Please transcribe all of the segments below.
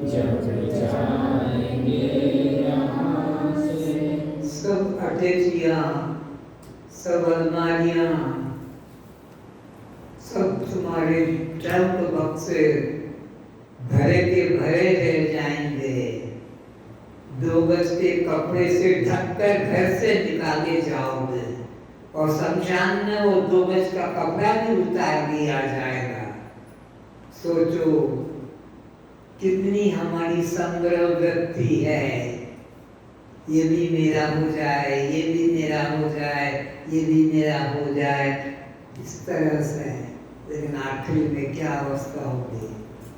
जब जाएंगे यहाँ से खिड़कियां, सब अलमारियां, सब तुम्हारे ट्रंक बक्से भरे के भरे रह जाएंगे। 2 गज के कपड़े से ढककर घर से निकाले जाओगे और शमशान में वो 2 गज का कपड़ा भी उतार दिया जाएगा। सोचो कितनी हमारी संग्रह वृत्ति है, ये भी मेरा हो जाए, ये भी मेरा हो जाए, ये भी मेरा हो जाए, इस तरह से। लेकिन आखिर में क्या अवस्था होगी?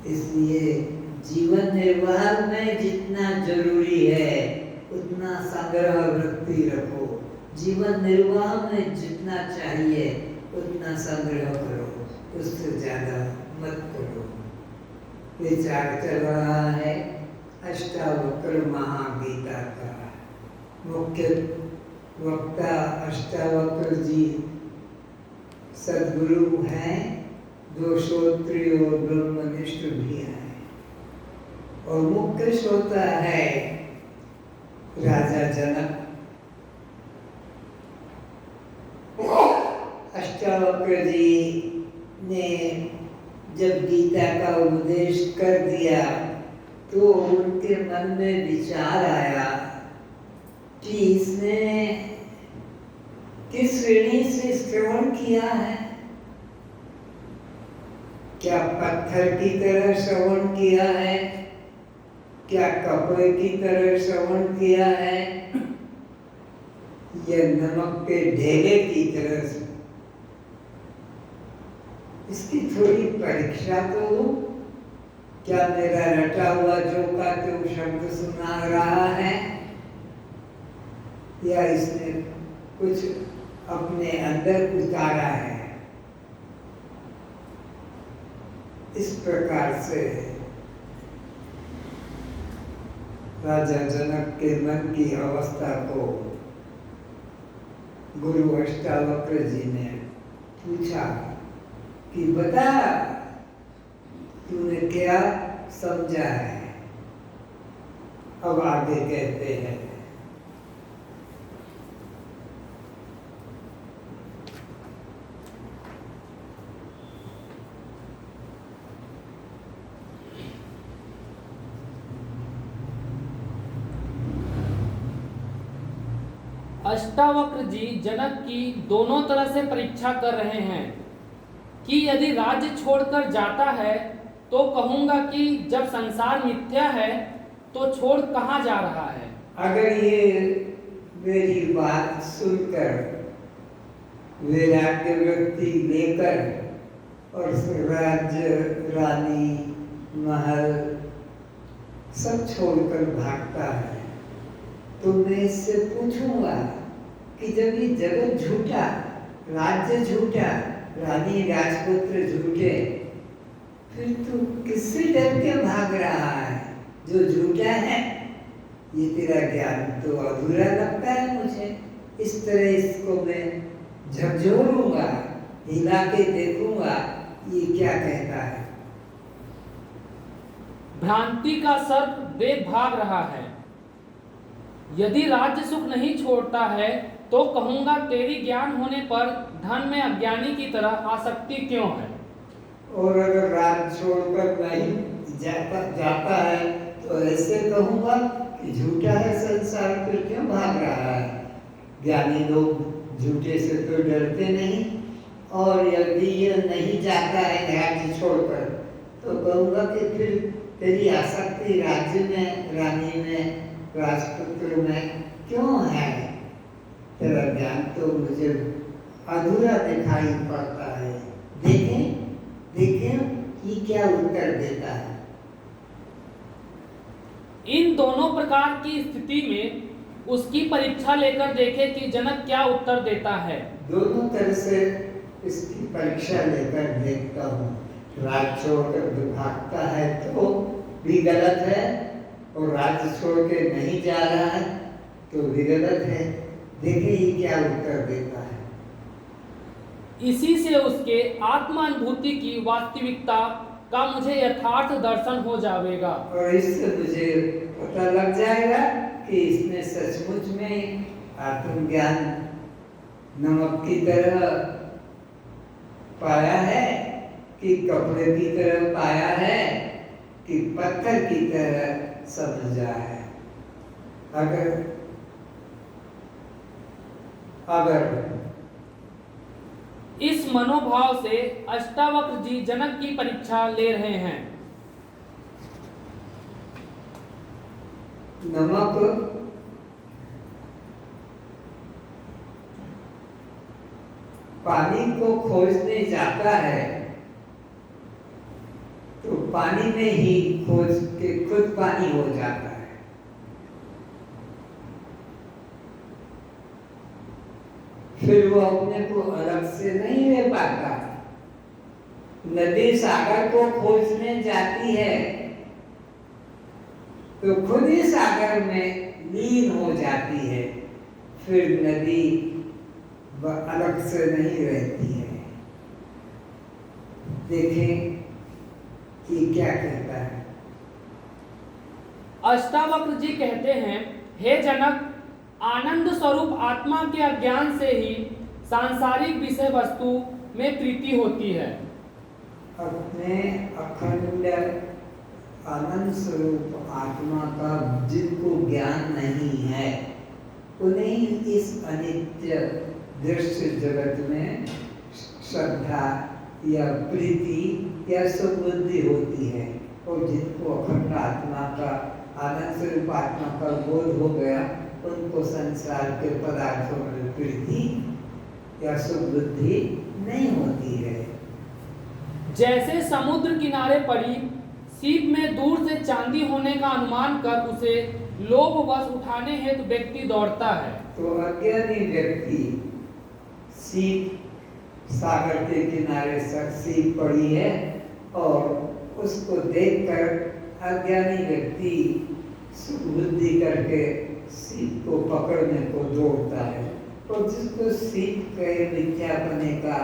इसलिए जीवन निर्वाह में जितना जरूरी है उतना संग्रह वृत्ति रखो। जीवन निर्वाह में जितना चाहिए उतना संग्रह करो, उससे ज्यादा मत करो। विचार चल रहा है अष्टावक्र महागीता का। मुख्य वक्ता अष्टावक्र जी सद्गुरु हैं, 2 श्रोत्री और ब्रह्मनिष्ठ भी हैं, और मुख्य श्रोता है राजा जनक। अष्टावक्र जी ने जब गीता का उपदेश कर दिया तो उनके मन में विचार आया कि इसने किस श्रेणी से श्रवण किया है। क्या पत्थर की तरह श्रवण किया है, क्या कपड़े की तरह श्रवण किया है, या नमक के ढेले की तरह से? इसकी थोड़ी परीक्षा तो लो। क्या मेरा रटा हुआ जो का तो शब्द सुना रहा है, या इसने कुछ अपने अंदर उतारा है? इस प्रकार से राजा जनक के मन की अवस्था को गुरु अष्टावक्र जी ने पूछा कि बता तूने क्या समझा है। अब आगे कहते हैं अष्टावक्र जी जनक की दोनों तरह से परीक्षा कर रहे हैं कि यदि राज्य छोड़कर जाता है तो कहूंगा कि जब संसार मिथ्या है तो छोड़ कहाँ जा रहा है। अगर ये मेरी बात सुनकर वैराग्य वृत्ति लेकर और राज्य, रानी, महल सब छोड़कर भागता है तो मैं इससे पूछूंगा कि जब ये जगत झूठा, राज्य झूठा, रानी राजपुत्र झूठे, फिर तू किससे डर के भाग रहा है जो झूठा है? ये तेरा ज्ञान तो अधूरा लगता है मुझे। इस तरह इसको मैं झकझोरूंगा, हिला के देखूंगा ये क्या कहता है। भ्रांति का सर्प देख भाग रहा है। यदि राज्य सुख नहीं छोड़ता है तो कहूंगा तेरी ज्ञान होने पर धन में अज्ञानी की तरह आसक्ति क्यों है। और अगर राज्य छोड़कर नहीं जाता है तो ऐसे कहूंगा कि झूठा है संसार, फिर क्यों भाग रहा है। ज्ञानी लोग झूठे से तो डरते नहीं, और यदि ये नहीं जाता है राज्य छोड़कर तो कहूंगा कि फिर तेरी आसक्ति राज्य में, रानी में, राजपुत्र में क्यों है। तेरा ज्ञान तो मुझे अधूरा दिखाई पड़ता है। देखें ये क्या उत्तर देता है। इन दोनों प्रकार की स्थिति में उसकी परीक्षा लेकर देखे कि जनक क्या उत्तर देता है। दोनों तरह से इसकी परीक्षा लेकर देखता हूँ। राज्य छोड़कर भागता है तो भी गलत है, और राज्य छोड़ के नहीं जा रहा है तो भी गलत है। देखिए ये क्या उत्तर देता है। इसी से उसके आत्मानुभूति की वास्तविकता का मुझे यथार्थ दर्शन हो जाएगा, और इससे मुझे पता लग जाएगा कि इसने सचमुच में आत्मज्ञान नमक की तरह पाया है कि कपड़े की तरह पाया है कि पत्थर की तरह समझा है? अगर इस मनोभाव से अष्टावक्र जी जनक की परीक्षा ले रहे हैं। नमक पानी को खोजने जाता है तो पानी में ही खोज के खुद पानी हो जाता है। फिर वो अपने को अलग से नहीं ले पाता। नदी सागर को खोजने जाती है तो खुद ही सागर में लीन हो जाती है, फिर नदी अलग से नहीं रहती है। देखें कि क्या कहता है। अष्टावक्र जी कहते हैं, हे जनक, आनंद स्वरूप आत्मा के अज्ञान से ही सांसारिक विषय वस्तु में प्रीति होती है। अपने अखंड आनंद स्वरूप आत्मा का जिनको ज्ञान नहीं है उन्हें इस अनित्य दृश्य जगत में श्रद्धा या प्रीति या सुबुद्धि होती है। और जिनको अखंड आत्मा का आनंद स्वरूप आत्मा का बोध हो गया उनको संसार के पदार्थों में प्रीति या सुबुद्धि नहीं होती है। जैसे समुद्र किनारे पड़ी सीप में दूर से चांदी होने का अनुमान कर उसे लोभवश उठाने हेतु व्यक्ति दौड़ता है, तो अज्ञानी व्यक्ति सीप सागर के किनारे सीप पड़ी है और उसको देखकर अज्ञानी व्यक्ति सुबुद्धि करके सीप को पकड़ने को दौड़ता है। और जिसको सीप के मिथ्यापने का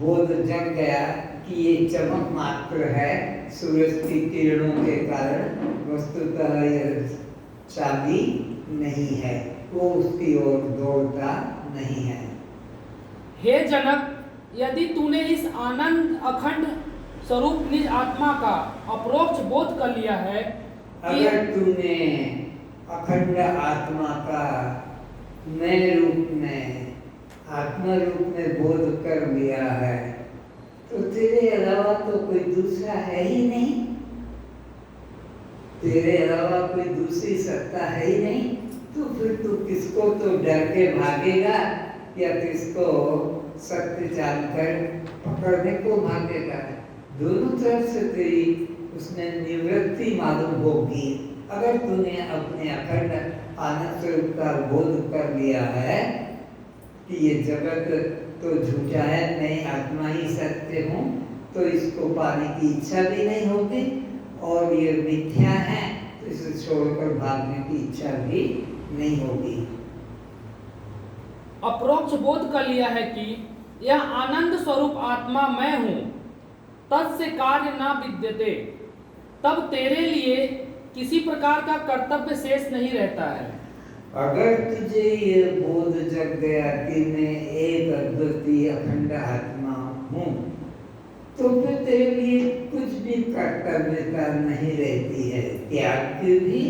बोध जग गया कि ये चमक मात्र है सूरज की किरणों के कारण, वस्तुतः यह चांदी नहीं है, वो उसकी ओर दौड़ता नहीं है। हे जनक, यदि तूने इस आनंद अखंड स्वरूप निज आत्मा का अपरोक्ष बोध कर लिया है, अगर तूने अखंड आत्मा का नए रूप में आत्मा रूप में बोध कर लिया है तो तेरे अलावा तो कोई दूसरा है ही नहीं, तेरे अलावा कोई दूसरी सत्ता है ही नहीं। तो फिर तू किसको तो डर के भागेगा या किसको सत्य जानकर पकड़ने को भागेगा? दोनों तरफ से तेरी उसमें निवृत्ति मालूम होगी। अगर तूने अपने अखंड आनंद स्वरूप का बोध कर लिया है कि ये जगत तो झूठा है, मैं आत्मा ही सत्य हूँ, तो इसको पाने की इच्छा भी नहीं होगी और ये मिथ्या है तो इसे छोड़कर भागने की इच्छा भी नहीं होगी। अपरोक्ष बोध कर लिया है कि यह आनंद स्वरूप आत्मा मैं हूँ, तत्से कार्य ना विद्यते, तब तेरे लिए किसी प्रकार का कर्तव्य शेष नहीं रहता है। अगर तुझे ये बोध जग गया कि मैं एक अद्वितीय अखंड आत्मा हूँ तो फिर तेरे लिए कुछ भी कर्तव्यता नहीं रहती है। त्याग की भी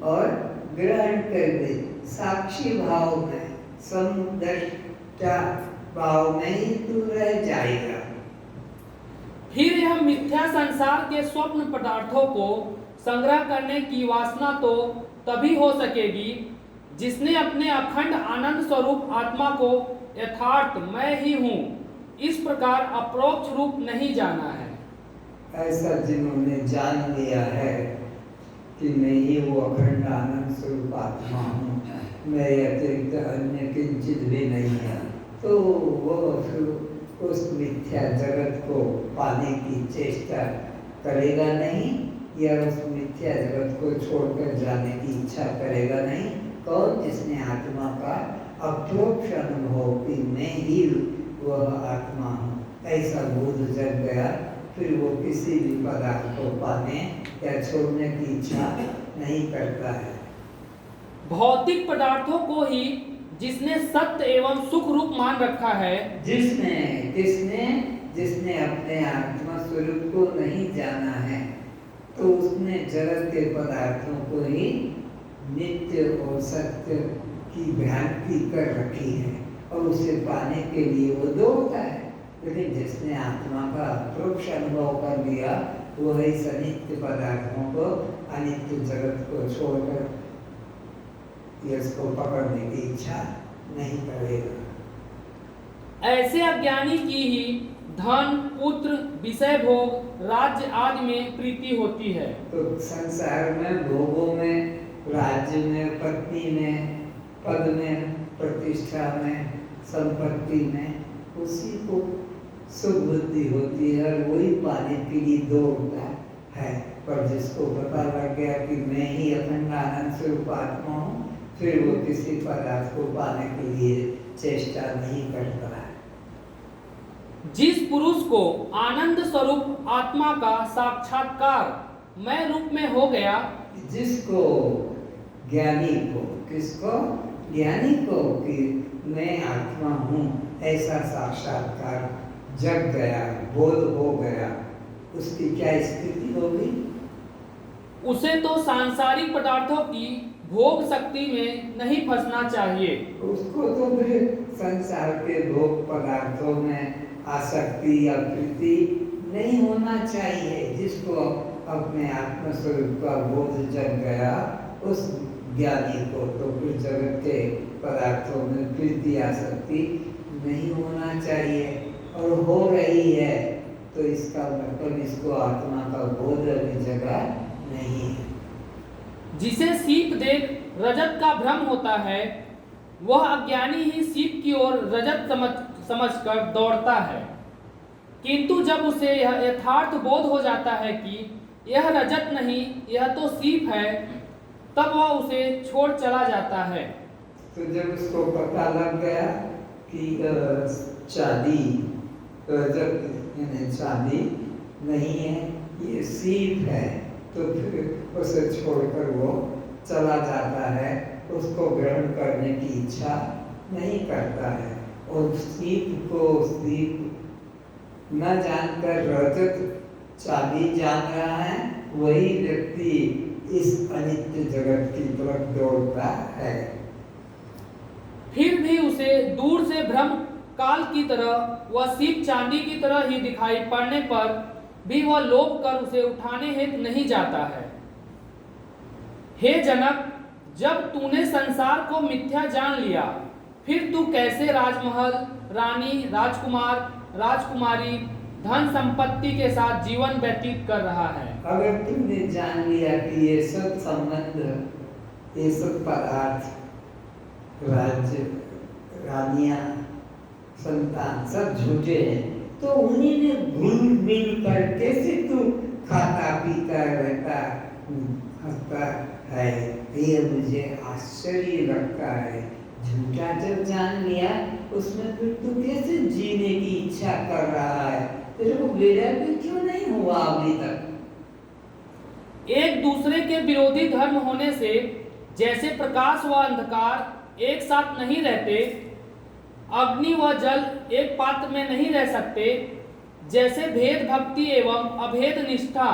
और ग्रहण कर भी साक्षी भाव में समदृष्टा भाव में ही तू रह जाएगा। फिर यह मिथ्या संसार के स्वप्न पदार्थों को संग्रह करने की वासना तो तभी हो सकेगी जिसने अपने अखंड आनंद स्वरूप आत्मा को यथार्थ मैं ही हूँ इस प्रकार अपरोक्ष रूप नहीं जाना है। ऐसा जिन्होंने जान लिया है कि मैं ही वो अखंड आनंद स्वरूप आत्मा हूँ, मैं अतिरिक्त अन्य किंचित भी नहीं है, तो वो फिर उस मिथ्या जगत को पाने की चेष्टा करेगा नहीं या उस मिथ्या जगत को छोड़कर जाने की इच्छा करेगा नहीं। कौन? जिसने आत्मा का अप्रोक्ष अनुभव कि मैं ही वह आत्मा हूँ, ऐसा बोध जग गया, फिर वो किसी भी पदार्थ को पाने या छोड़ने की इच्छा नहीं करता है। भौतिक पदार्थों को ही जिसने सत्य एवं सुख रूप मान रखा है, जिसने किसने जिसने अपने आत्मा स्वरूप को नहीं जाना है, तो उसने जगत के पदार्थों को ही नित्य और सत्य की भ्रांति कर रखी है और उसे पाने के लिए वो दौड़ता है। लेकिन जिसने आत्मा का अप्रोक्ष अनुभव कर लिया, वो इस अनित्य पदार्थों को, अनित्य जगत को छोड़कर इसको पकड़ने की इच्छा नहीं करेगा। ऐसे अज्ञानी की ही धन, पुत्र, विषय भोग, राज्य आदि में प्रीति होती है। तो संसार में, भोगों में, राज्य में, पत्नी में, पद में, प्रतिष्ठा में, संपत्ति में उसी को सुख बुद्धि होती है और वही पाने के लिए दौड़ता है। पर जिसको पता लग गया कि मैं ही अखंड आनंद स्वरूप आत्मा हूँ, फिर वो किसी पदार्थ को पाने के लिए चेष्टा नहीं करता है। जिस पुरुष को आनंद स्वरूप आत्मा का साक्षात्कार मैं रूप में हो गया, जिसको ज्ञानी को, किसको? ज्ञानी को कि मैं आत्मा हूँ ऐसा साक्षात्कार जग गया, बोध हो गया, उसकी क्या स्थिति होगी? उसे तो सांसारिक पदार्थों की भोग शक्ति में नहीं फंसना चाहिए। उसको तो फिर संसार के भोग पदार्थों में आसक्ति या प्रीति नहीं होना चाहिए। जिसको अपने आत्म स्वरूप का बोध जग गया, उस ज्ञानी को तो फिर जगत के पदार्थों में प्रीति आसक्ति नहीं होना चाहिए। और हो रही है तो इसका मतलब इसको आत्मा का बोध अभी जगा नहीं है। जिसे सीप देख रजत का भ्रम होता है, वह अज्ञानी ही सीप की ओर रजत समझकर दौड़ता है। किंतु जब उसे यह यथार्थ बोध हो जाता है कि यह रजत नहीं, यह तो सीप है, तब वह उसे छोड़ चला जाता है। तो जब उसको पता लग गया कि चांदी रजत यानी चांदी नहीं है, ये सीप है, तो फिर उसे छोड़कर वो चला जाता है, उसको ग्रहण करने की इच्छा नहीं करता है। और सीप को सीप न जानकर रजत चांदी जान रहा है, वही व्यक्ति इस अनित्य जगत की तरफ दौड़ता है। फिर भी उसे दूर से भ्रम काल की तरह वह सीप चांदी की तरह ही दिखाई पड़ने पर भी वह लोभ कर उसे उठाने हेतु नहीं जाता है। हे जनक, जब तूने संसार को मिथ्या जान लिया, फिर तू कैसे राजमहल, रानी, राजकुमार, राजकुमारी, धन संपत्ति के साथ जीवन व्यतीत कर रहा है? अगर तुमने जान लिया कि ये सब संबंध, ये सब पदार्थ, राज्य, रानियां, संतान सब झूठे हैं, तो उन्हीं में घुल मिल कर कैसे तू खाता पीता रहता हंसता है? ये मुझे आश्चर्य लगता है। झूठा जब जान लिया, उसमें फिर तू कैसे जीने की इच्छा कर रहा है? तेरे को बेड़ा भी क्यों नहीं हुआ अभी तक? एक दूसरे के विरोधी धर्म होने से जैसे प्रकाश व अंधकार एक साथ नहीं रहते, अग्नि व जल एक पात्र में नहीं रह सकते, जैसे भेद भक्ति एवं अभेद निष्ठा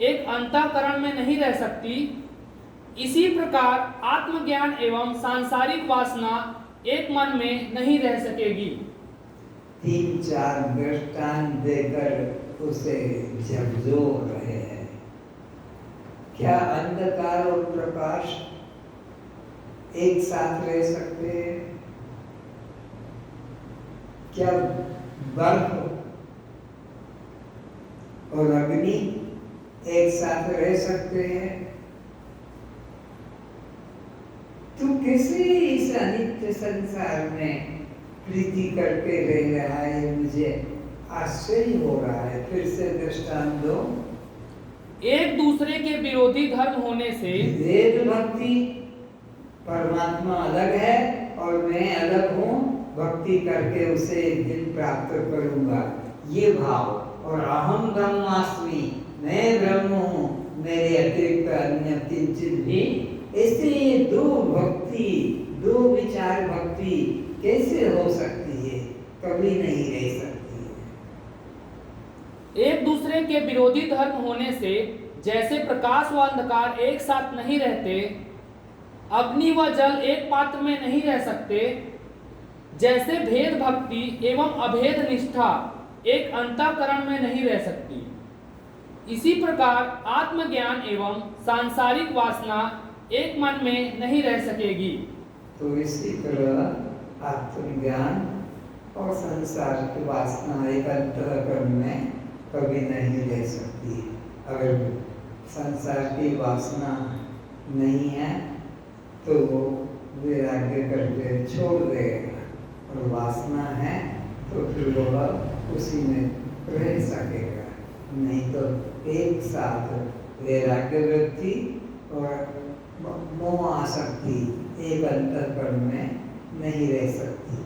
एक अंतःकरण में नहीं रह सकती, इसी प्रकार आत्मज्ञान एवं सांसारिक वासना एक मन में नहीं रह सकेगी। 3-4 दृष्टांत देकर उसे झकझोर रहे हैं। क्या अंधकार और प्रकाश एक साथ रह सकते हैं? क्या बर्फ और अग्नि एक साथ रह सकते हैं? तू कैसे इस अनित्य संसार में प्रीति करके रह रहा है? मुझे आश्चर्य हो रहा है। फिर से दृष्टांत दो। एक दूसरे के विरोधी धर्म होने से वेद भक्ति, परमात्मा अलग है और मैं अलग हूँ, भक्ति करके उसे एक दिन प्राप्त करूंगा, ये भाव, और अहम ब्रह्मास्मि, मैं ब्रह्म हूँ, मेरे अतिरिक्त अन्य किंचित भी, ऐसे ये दो भक्ति दो विचार भक्ति कैसे हो सकती है? कभी नहीं रह सकती है। एक दूसरे के विरोधी धर्म होने से जैसे प्रकाश व अंधकार एक साथ नहीं रहते, अग्नि व जल एक पात्र में नहीं रह सकते, जैसे भेद भक्ति एवं अभेद निष्ठा एक अंतःकरण में नहीं रह सकती, इसी प्रकार आत्मज्ञान एवं सांसारिक वासना एक मन में नहीं रह सकेगी। तो इसी तरह आत्मज्ञान और संसार की वासना एक अंतःकरण में कभी नहीं रह सकती। अगर संसार की वासना नहीं है तो वो वैराग्य करके छोड़ देगा, और वासना है तो फिर वह उसी में रह सकेगा। नहीं तो एक साथ वैराग्य वृत्ति और मोह आसक्ति एक अंतःकरण में नहीं रह सकती।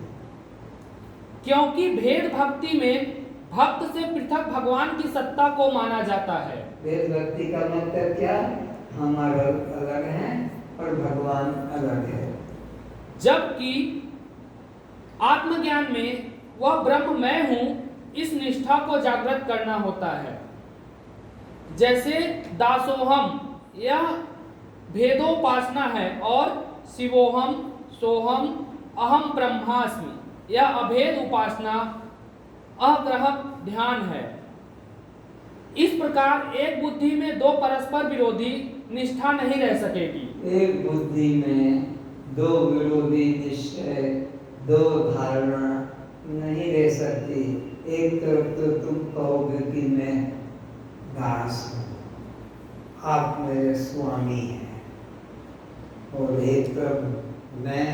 क्योंकि भेद भक्ति में भक्त से पृथक भगवान की सत्ता को माना जाता है। भेद भक्ति का मतलब क्या? हम अलग हैं और भगवान अलग है। जबकि आत्मज्ञान में वह ब्रह्म मैं हूं, इस निष्ठा को जागृत करना होता है। जैसे दासोहम यह भेदोपासना है, और शिवोहम सोहम अहम ब्रह्मास्मि यह अभेद उपासना अग्रह ध्यान है। इस प्रकार एक बुद्धि में दो परस्पर विरोधी निष्ठा नहीं रह सकेगी। एक बुद्धि में दो विरोधी निश्चय, दो धारणा नहीं रह सकती। एक तरफ तो तुम कहोगे कि मैं दास हूँ, आप मेरे स्वामी हैं, और एक तरफ मैं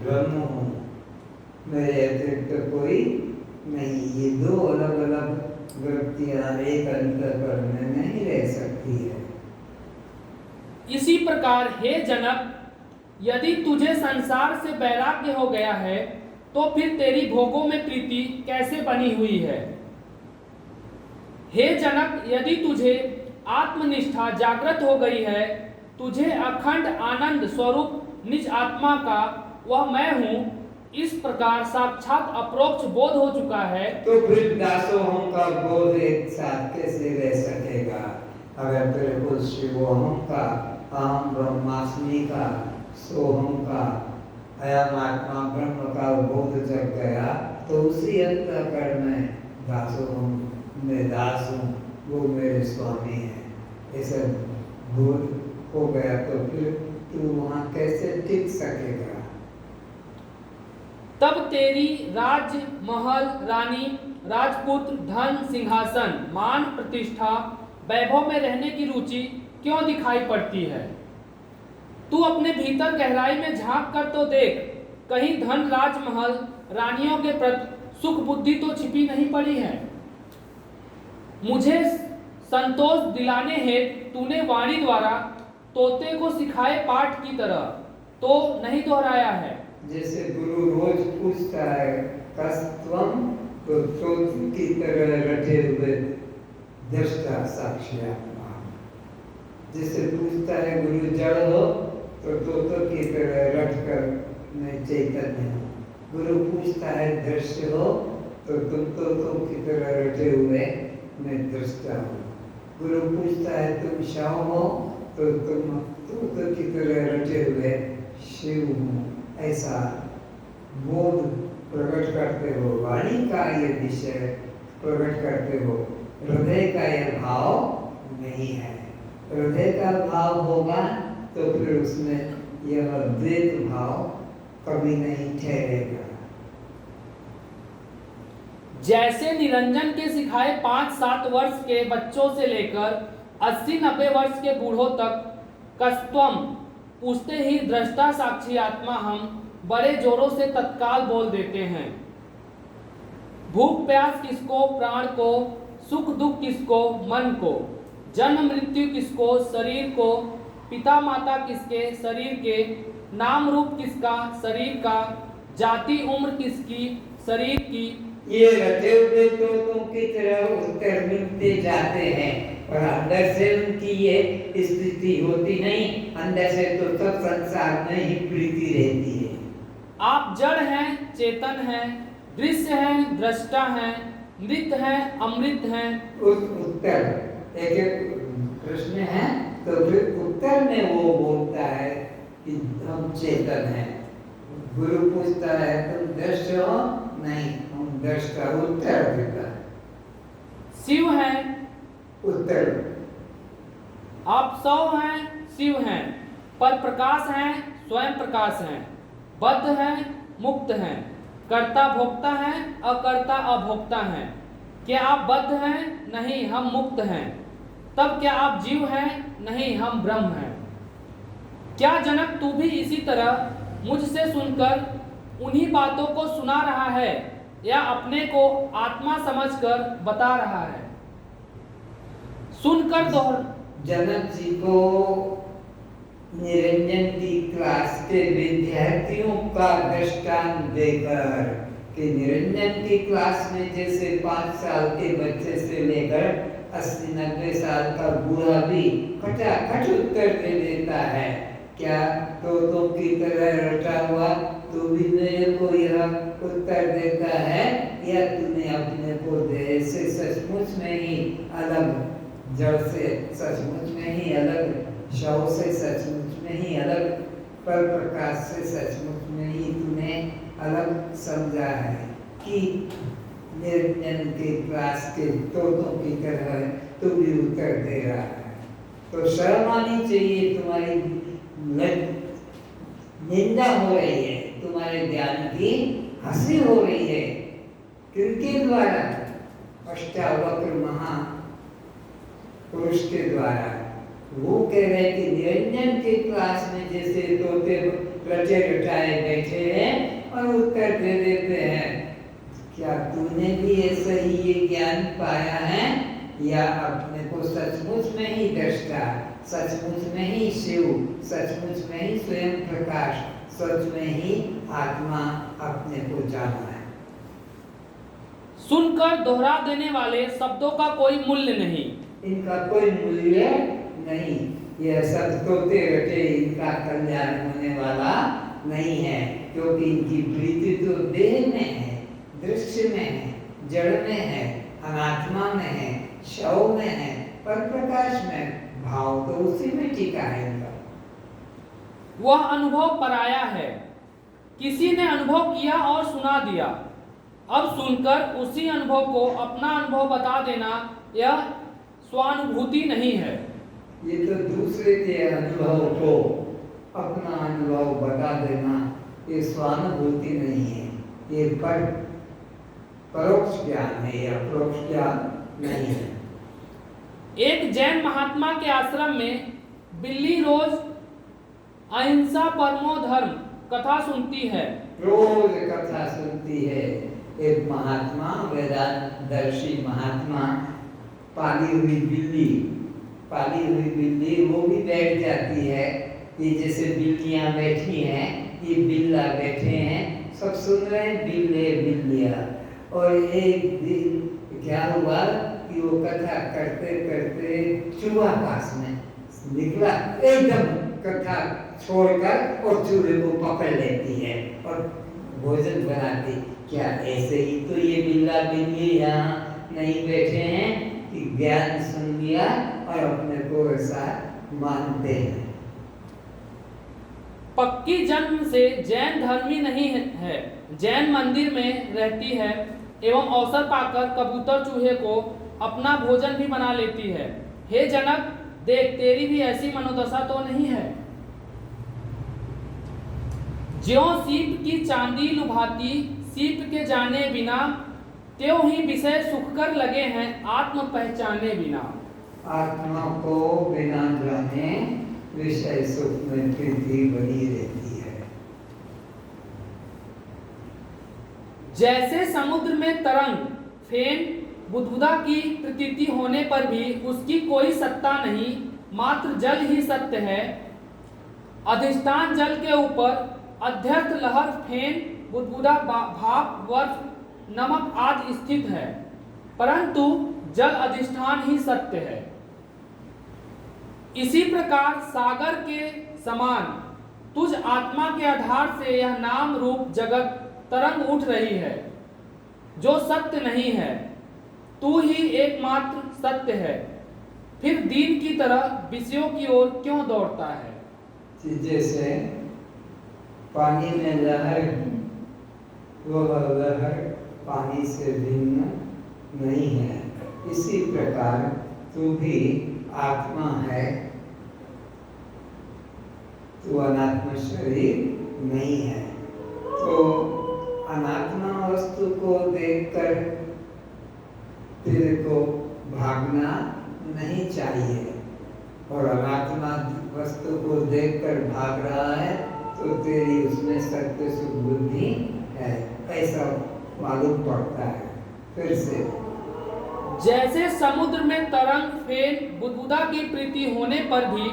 ब्रह्म हूँ, मेरे अतिरिक्त कोई नहीं। ये दो अलग अलग वृत्तियां एक अंतःकरण में नहीं रह सकती है। इसी प्रकार हे जनक, यदि तुझे संसार से वैराग्य हो गया है तो फिर तेरी भोगों में प्रीति कैसे बनी हुई है? हे जनक, यदि तुझे आत्मनिष्ठा जागृत हो गई है, तुझे अखंड आनंद स्वरूप निज आत्मा का वह मैं हूँ इस प्रकार साक्षात अप्रोक्ष बोध हो चुका है, तो फिर दासोहम का बोध एक साथ कैसे रह सकेगा? अगर तेरे को शिवोहम का, अहम ब्रह्मास्मि का, सोहम का, अयम आत्मा ब्रह्म का बोध जग गया, तो उसी अंतःकरण में दासोहम, मैं दास हूँ, वो मेरे स्वामी है, ऐसा बोध हो गया, तो फिर तू वहाँ कैसे टिक सकेगा? तब तेरी राज्य महल, रानी, राजपुत्र, धन, सिंहासन, मान, प्रतिष्ठा, वैभव में रहने की रुचि क्यों दिखाई पड़ती है? तू अपने भीतर गहराई में झांक कर तो देख, कहीं धन, राजमहल, रानियों के प्रति सुख बुद्धि तो छिपी नहीं पड़ी है। मुझे संतोष दिलाने हेतु तूने वाणी द्वारा तोते को सिखाए पाठ की तरह तो नहीं दोहराया है। जैसे गुरु रोज पूछता है कस्त्वम, तो तोते की तरह रटे हुए दृष्टा साक्षी आत्मा। जिसे पूछता है गुरु जड़ हो, तो तोतों की तरह रट कर मैं चैतन्य हूँ। गुरु पूछता है दृश्य हो, तो तुम तोतों की तरह रटे हुए मैं दृष्टा हूँ। गुरु पूछता है तुम शव हो, तो तुम तोतों की तरह रटे हुए शिव हूँ। ऐसा बोध प्रकट करते हो, वाणी का ये विषय प्रकट करते हो। हृदय का ये भाव नहीं है। हृदय का भाव होगा तो फिर उसमें यह द्वैत भाव कभी नहीं ठहरेगा। जैसे निरंजन के सिखाए 5-7 वर्ष के बच्चों से लेकर 80-90 वर्ष के बूढ़ों तक कस्त्वम पूछते ही दृष्टा साक्षी आत्मा हम बड़े जोरों से तत्काल बोल देते हैं। भूख प्यास किसको प्राण को, सुख दुख किसको मन को, जन्म मृत्यु किसको शरीर को, पिता माता किसके शरीर के, नाम रूप किसका शरीर का, जाति उम्र किसकी शरीर की। ये रटे हुए तोतों की तरह उत्तर मिलते जाते हैं, और अंदर से उनकी ये स्थिति होती नहीं। अंदर से तो सब संसार में ही प्रीति रहती है। आप जड़ हैं, चेतन हैं, दृश्य हैं, दृष्टा हैं, मृत हैं, अमृत हैं। उस उत्तर एक एक प्रश्न है, तो फिर उत्तर में वो बोलता है कि हम चेतन हैं। गुरु पूछता है तुम दृश्य हो? नहीं, हम दृष्टा। उत्तर देता है शिव हैं, उत्तर। आप सौ हैं, शिव हैं, पर प्रकाश हैं, स्वयं प्रकाश हैं, बद्ध हैं, मुक्त हैं, कर्ता भोक्ता हैं, अकर्ता अभोक्ता हैं। क्या आप बद्ध हैं? नहीं, हम मुक्त हैं। तब क्या आप जीव हैं? नहीं, हम ब्रह्म हैं। क्या जनक तू भी इसी तरह मुझसे सुनकर उन्हीं बातों को सुना रहा है या अपने को आत्मा समझकर बता रहा है? सुनकर दोहर जनक जी को निरंजन की क्लास के विद्यार्थियों का दृष्टांत देकर कि निरंजन की क्लास में जैसे 5 साल के बच्चे से लेकर 80-90 साल का बूढ़ा भी खटाखट उत्तर दे देता है। क्या तोतों की तरह रटा हुआ तू भी मेरे को यह उत्तर देता है, या तूने अपने को देह से सचमुच में ही अलग, जड़ से सचमुच में ही अलग, शव से सचमुच में ही अलग, पर प्रकाश से सचमुच में ही तूने अलग समझा है कि निरंजन के क्लास के तोतों की तरह तू भी उत्तर दे रहा है? तो शर्म आनी चाहिए, तुम्हारी निंदा हो रही है, तुम्हारे ज्ञान की हंसी हो रही है। किनके द्वारा? अष्टावक्र महा पुरुष के द्वारा। वो कह रहे कि निरंजन के क्लास में जैसे तोते रटे रटाए बैठे हैं और उत्तर दे देते हैं, क्या तूने भी ऐसा ही ये ज्ञान पाया है, या अपने को सचमुच में ही दृष्टा, सचमुच में ही शिव, सचमुच में ही स्वयं प्रकाश, सच में ही आत्मा अपने को जाना है? सुनकर दोहरा देने वाले शब्दों का कोई मूल्य नहीं, इनका कोई मूल्य नहीं। यह सब तोते रटे, इनका कल्याण होने वाला नहीं है, क्योंकि इनकी प्रीति तो देह में है, दृश्य में है, जड़ में है, अनात्मा में है, शव में है, पर प्रकाश में। भाव तो उसी में टिका है इनका। वह अनुभव पराया है, किसी ने अनुभव किया और सुना दिया। अब सुनकर उसी अनुभव को अपना अनुभव बता देना यह स्वानुभूति नहीं है। ये तो दूसरे के अनुभव को अपना अनुभव बता देना, ये स्वानुभूति नहीं है, ये परोक्ष ज्ञान है, या परोक्ष ज्ञान नहीं है। एक जैन महात्मा के आश्रम में बिल्ली रोज अहिंसा परमो धर्म कथा सुनती है। रोज कथा सुनती है। एक महात्मा, वेदांतदर्शी महात्मा, पाली हुई बिल्ली वो भी बैठ जाती है। ये जैसे बिल्लियां बैठी हैं, ये बिल्ला बैठे हैं, सब सुन रहे हैं, बिल्लियां। और एक दिन क्या हुआ कि वो कथा करते करते चूहा पास में निकला, एकदम कथा छोड़कर और चूहे को पकड़ लेती है और भोजन बनाती। क्या ऐसे ही तो ये बिल्ला बिल्ली यहाँ नहीं बैठे हैं कि ज्ञान सुन लिया और अपने को ऐसा मानते हैं? पक्की जन्म से जैन धर्मी नहीं है, जैन मंदिर में रहती है एवं अवसर पाकर कबूतर चूहे को अपना भोजन भी बना लेती है। हे जनक, देख तेरी भी ऐसी मनोदशा तो नहीं है। ज्यों सीप की चांदी लुभाती सीप के जाने बिना, त्यों ही विषय सुख कर लगे हैं आत्म पहचाने बिना। आत्मा को बिना जाने विषय सुख में प्रीति बनी रहती है। जैसे समुद्र में तरंग, फेन, बुदबुदा की प्रतीति होने पर भी उसकी कोई सत्ता नहीं, मात्र जल ही सत्य है। अधिष्ठान जल के ऊपर अध्यर्थ लहर, फेन, बुदबुदा, भाप, बर्फ, नमक आदि स्थित है, परंतु जल अधिष्ठान ही सत्य है। इसी प्रकार सागर के समान तुझ आत्मा के आधार से यह नाम रूप जगत तरंग उठ रही है, जो सत्य नहीं है। तू ही एकमात्र सत्य है, फिर दीन की तरह विषयों की ओर क्यों दौड़ता है। जैसे पानी में लहर, वह लहर पानी से भिन्न नहीं है, इसी प्रकार तू भी आत्मा है, तू अनात्म शरीर नहीं है। तो अनात्मा वस्तु को देखकर तेरे को भागना नहीं चाहिए, और अनात्मा वस्तु को देखकर भाग रहा है तो तेरी उसमें सत्य सुख बुद्धि है, ऐसा मालूम पड़ता है। फिर से जैसे समुद्र में तरंग फेन बुदबुदा की प्रीति होने पर भी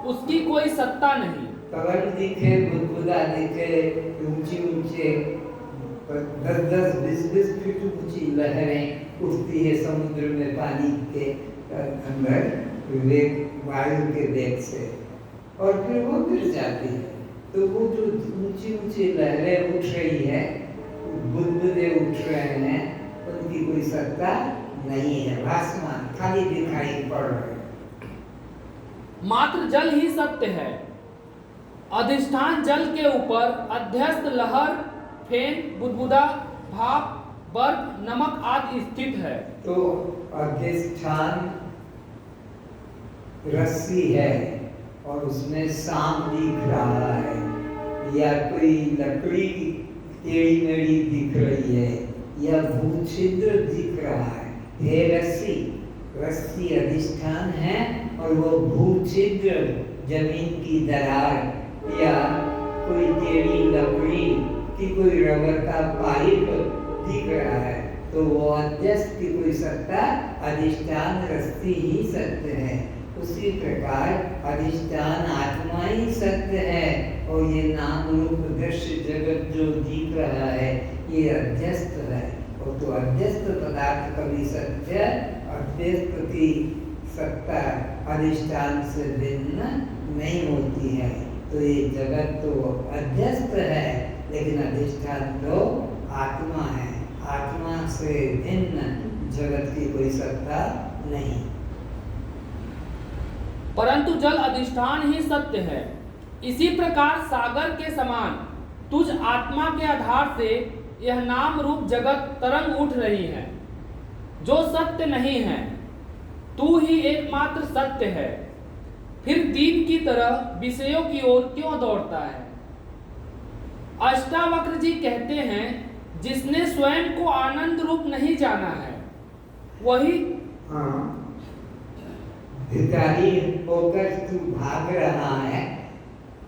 उसकी कोई सत्ता नहीं। तरंग दिखे, बुदबुदा दिखे, ऊंची ऊंचे 10-20 फीट ऊंची लहरें उठती है समुद्र में पानी के अंदर वेग, वायु के वेग से, और फिर वो गिर जाती है। तो वो जो ऊंची ऊंची लहरें उठ रही है, बुदबुदे उठ रहे हैं, उनकी कोई सत्ता नहीं है, भासमान खाली दिखाई पड़ रहे हैं। मात्र जल ही सत्य है। अधिष्ठान जल के ऊपर अध्यस्त लहर, फेन, बुदबुदा, भाप, बर्फ, नमक आदि स्थित है। तो अधिष्ठान रस्सी है और उसमें सांप दिख रहा है, या कोई लकड़ी टेढ़ी मेढ़ी दिख रही है, या भूछिद्र दिख रहा है। हे रस्सी, रस्सी अधिष्ठान है, और वो भूछिद्र जमीन की दरार या कोई टेढ़ी लकड़ी की कोई रबर का पाइप दिख रहा है, तो वो अध्यस्त की कोई सत्ता, अधिष्ठान रस्सी ही सत्य है। उसी प्रकार अधिष्ठान आत्मा ही सत्य है, और ये नाम रूप दृश्य जगत जो दिख रहा है ये अध्यस्त है। और तो अध्यस्त पदार्थ कभी सत्य, अध्यस्त की सत्ता अधिष्ठान से भिन्न नहीं होती है। तो ये जगत तो अध्यस्त है, लेकिन अधिष्ठान तो आत्मा है। आत्मा से भिन्न जगत की कोई सत्ता नहीं। परंतु जल अधिष्ठान ही सत्य है। इसी प्रकार सागर के समान तुझ आत्मा के आधार से यह नाम रूप जगत तरंग उठ रही है, जो सत्य नहीं है। तू ही एकमात्र सत्य है, फिर दीन की तरह विषयों की ओर क्यों दौड़ता है। अष्टावक्र जी कहते हैं, जिसने स्वयं को आनंद रूप नहीं जाना है वही। हाँ, भिखारी होकर तू भाग रहा है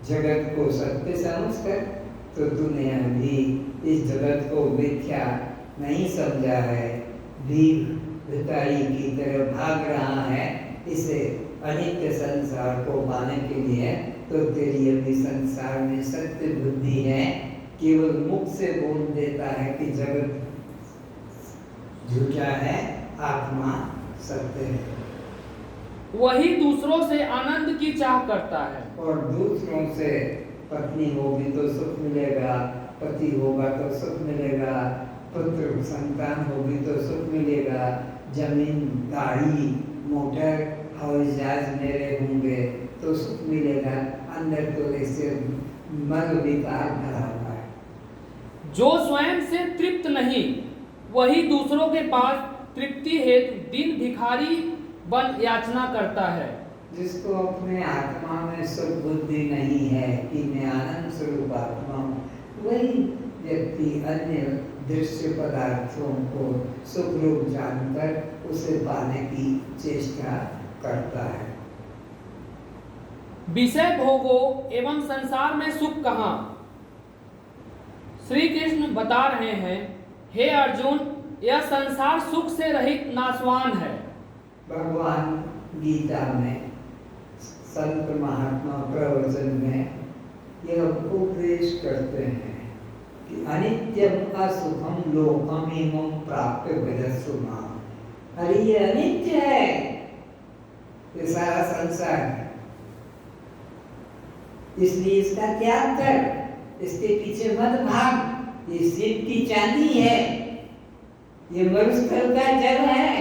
जगत को सत्य समझकर, तो तूने अभी इस जगत को मिथ्या नहीं समझा है, भिखारी की तरह भाग रहा है इसे अनित्य संसार को पाने के लिए। तो तेरी अभी संसार में सत्य बुद्धि है, केवल मुख से बोल देता है कि जगत झूठा है, आत्मा सत्य है। वही दूसरों से आनंद की चाह करता है, और दूसरों से पत्नी होगी तो सुख मिलेगा, पति होगा तो सुख मिलेगा, पुत्र संतान होगी तो सुख मिलेगा, जमीन, गाड़ी, मोटर, हवाई जहाज मेरे होंगे तो सुख मिलेगा। अंदर तो ऐसे मन विकार भरा हुआ है। जो स्वयं से तृप्त नहीं, वही दूसरों के पास तृप्ति हेतु दिन भिखारी बन याचना करता है। जिसको अपने आत्मा में सुख बुद्धि नहीं है कि मैं आनंद स्वरूप आत्मा हूँ, वही व्यक्ति अन्य दृश्य पदार्थों को सुख रूप जानकर उसे पाने की चेष्टा करता है। विषय भोगों एवं संसार में सुख कहाँ। श्री कृष्ण बता रहे हैं, हे अर्जुन, यह संसार सुख से रहित नाशवान है। भगवान गीता में संत महात्मा प्रवचन में यह उपदेश करते हैं कि अनित्यम असुखम लोकम इमं प्राप्य भजस्व माम। अरे ये अनित्य है, ये सारा संसार है, इसलिए इसका त्याग कर, इसके पीछे मत भाग। ये शिव की चांदी है, ये मरुस्थल का जल है,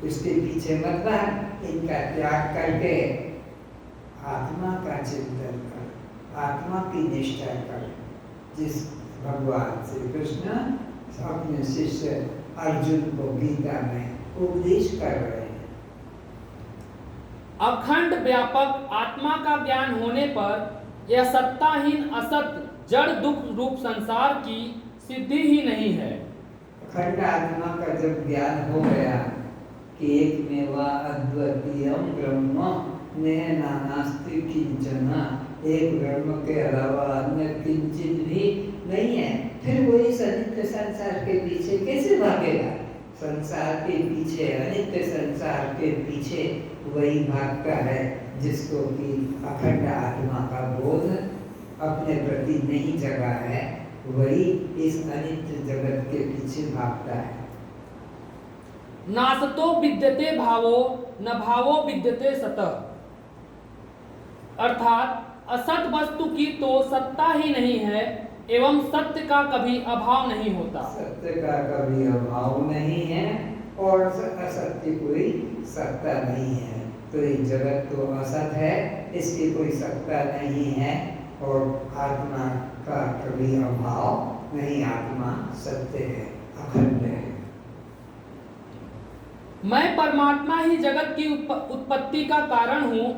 इसके पीछे मत भाग। इनका त्याग करके आत्मा का चिंतन कर, आत्मा की निष्ठा कर, जिस भगवान श्री कृष्ण अपने शिष्य अर्जुन को गीता में उपदेश कर रहे हैं। अखंड व्यापक आत्मा का ज्ञान होने पर यह सत्ताहीन असत जड़ दुख रूप संसार की सिद्धि ही नहीं है। अखंड आत्मा का जब ज्ञान हो गया कि एक मेवा अद्वितीयम ब्रह्म नेह नानास्ति किंचन, एक ब्रह्म के अलावा अन्य किंचित भी नहीं है, फिर वो इस अनित्य संसार के पीछे कैसे भागेगा? संसार के पीछे, अनित्य संसार के पीछे वही भागता है जिसको कि अखंड आत्मा का बोध अपने प्रति नहीं जगा है, वही इस अनित्य जगत के पीछे भागता है। नासतो विद्यते भावो न भावो विद्यते सतः, अर्थात असत वस्तु की तो सत्ता ही नहीं है एवं सत्य का कभी अभाव नहीं होता। सत्य का कभी अभाव नहीं है और असत्य कोई सत्ता नहीं है। तो ये जगत तो असत है, इसकी कोई सत्ता नहीं है और आत्मा का कभी अभाव नहीं, आत्मा सत्य है, अखंड है। मैं परमात्मा ही जगत की उत्पत्ति का कारण हूँ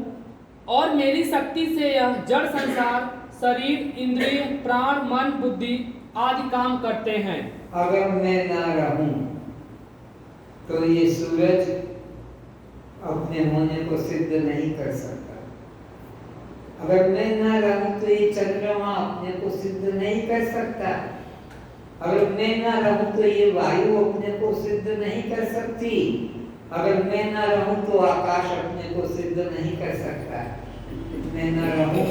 और मेरी शक्ति से यह जड़ संसार शरीर, इंद्रिय, प्राण, मन, बुद्धि आदि काम करते हैं। अगर मैं ना रहूं तो ये सूरज अपने होने को सिद्ध नहीं कर सकता। अगर मैं ना रहूं तो ये चंद्रमा अपने को सिद्ध नहीं कर सकता। अगर मैं ना रहूं तो ये वायु अपने को सिद्ध नहीं कर सकती। अगर मैं ना रहूं तो आकाश अपने को सिद्ध नहीं कर सकता। मैं ना रहूं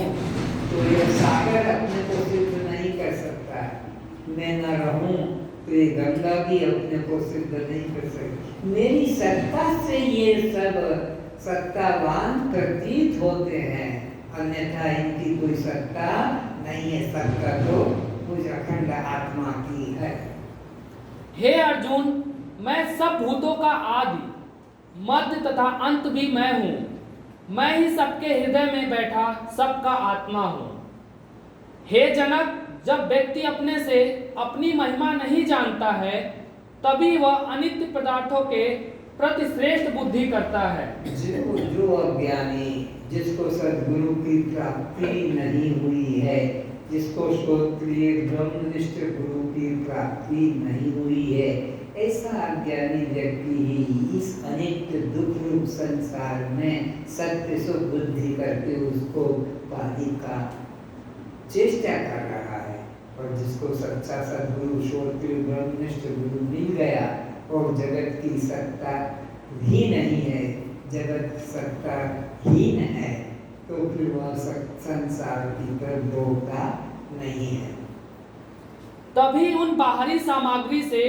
तो ये सागर अपने को सिद्ध नहीं कर सकता। मैं ना रहूं तो ये गंगा भी अपने को सिद्ध नहीं कर सकती। मेरी सत्ता से ये सब सत्तावान प्रतीत होते हैं, अन्यथा इनकी कोई सत्ता नहीं है। सत्ता तो मुझ अखंड आत्मा की है। हे अर्जुन, मैं सब भूतों का आदि, मध्य तथा अंत भी मैं हूँ। मैं ही सबके हृदय में बैठा सबका आत्मा हूँ। हे जनक, जब व्यक्ति अपने से अपनी महिमा नहीं जानता है तभी वह अनित्य पदार्थों के प्रति श्रेष्ठ बुद्धि करता है। जो अज्ञानी, जिसको सद्गुरु की प्राप्ति नहीं हुई है, जिसको श्रोत्रिय ब्रह्मनिष्ठ गुरु की प्राप्ति नहीं हुई है, ऐसा अज्ञानी व्यक्ति ही इस अनित्य दुख रूप संसार में सत्य से बुद्धि करके उसको पाने का चेष्टा कर रहा है। और जिसको सच्चा सद्गुरु श्रोत्रिय ब्रह्मनिष्ठ गुरु मिल गया और जगत की सत्ता भी नहीं है, जगत सत्ता हीन है, तो फिर वह संसार की तरफ दौड़ता नहीं है। तभी उन बाहरी सामग्री से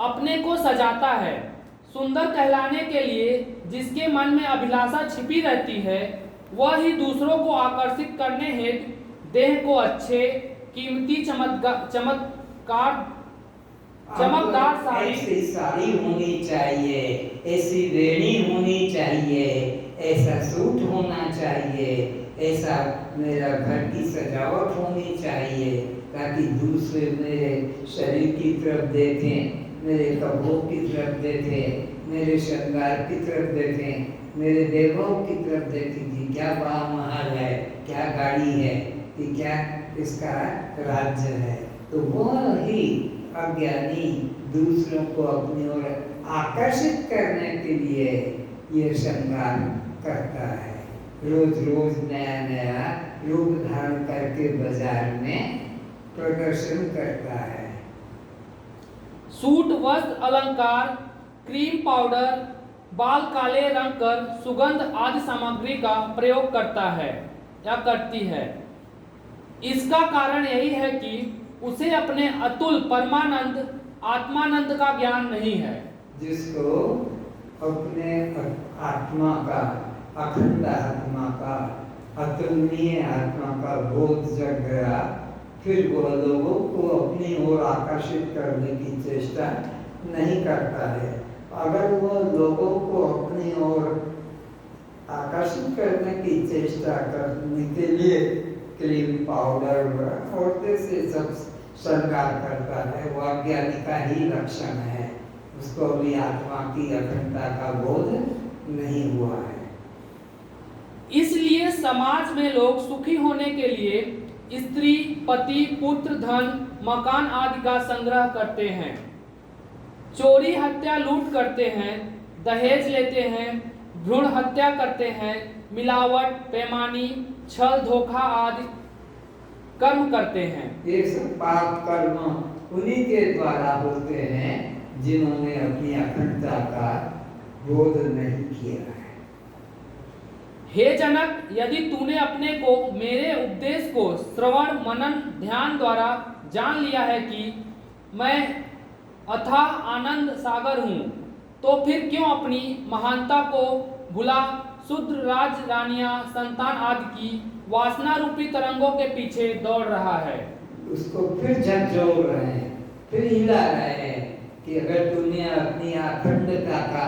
अपने को सजाता है। सुंदर कहलाने के लिए जिसके मन में अभिलाषा छिपी रहती है, वह ही दूसरों को आकर्षित करने हेतु देह को अच्छे, कीमती, चमकदार ऐसी साड़ी होनी चाहिए, ऐसी वेणी होनी चाहिए, ऐसा सूट होना चाहिए, ऐसा मेरा घर की सजावट होनी चाहिए, ताकि दूसरे मेरे शरीर की तरफ देखें, मेरे कपड़ों की तरफ देखें, मेरे श्रृंगार की तरफ देखें, मेरे वैभव की तरफ देखें कि क्या बड़ा महल है, क्या गाड़ी है, कि क्या इसका राज्य है। तो वह ही अज्ञानी दूसरों को अपनी ओर आकर्षित करने के लिए ये श्रृंगार करता है। रोज रोज नया नया रूप धारण करके बाजार में प्रदर्शन करता है। सूट, वस्त्र, अलंकार, क्रीम, पाउडर, बाल काले रंग कर सुगंध आदि सामग्री का प्रयोग करता है या करती है। इसका कारण यही है कि उसे अपने अतुल परमानंद आत्मानंद का ज्ञान नहीं है। जिसको अपने आत्मा का, अखंड आत्मा का, अतुलनीय आत्मा का बोध जग गया, फिर वह लोगों को अपनी ओर आकर्षित करने की चेष्टा नहीं करता है। अगर वह लोगों को अपनी ओर आकर्षित करने की चेष्टा करने के लिए क्रीम पाउडर और जैसे सब श्रृंगार करता है, वह अज्ञानी का ही लक्षण है। उसको भी आत्मा की अखंडता का बोध नहीं हुआ है। इसलिए समाज में लोग सुखी होने के लिए स्त्री, पति, पुत्र, धन, मकान आदि का संग्रह करते हैं, चोरी, हत्या, लूट करते हैं, दहेज लेते हैं, भ्रूण हत्या करते हैं, मिलावट, बेईमानी, छल, धोखा आदि कर्म करते हैं। ये सब पाप कर्म उन्हीं के द्वारा होते हैं जिन्होंने अपनी अखंडता का बोध नहीं किया है। हे जनक, यदि तूने अपने को मेरे उपदेश को श्रवण, मनन, ध्यान द्वारा जान लिया है कि मैं अथाह आनंद सागर हूँ, तो फिर क्यों अपनी महानता को भुला शूद्र राज रानियां, संतान आदि की वासना रूपी तरंगों के पीछे दौड़ रहा है? उसको फिर झकझोर रहे हैं, फिर हिला रहे हैं कि अगर तूने अपनी अखंडता का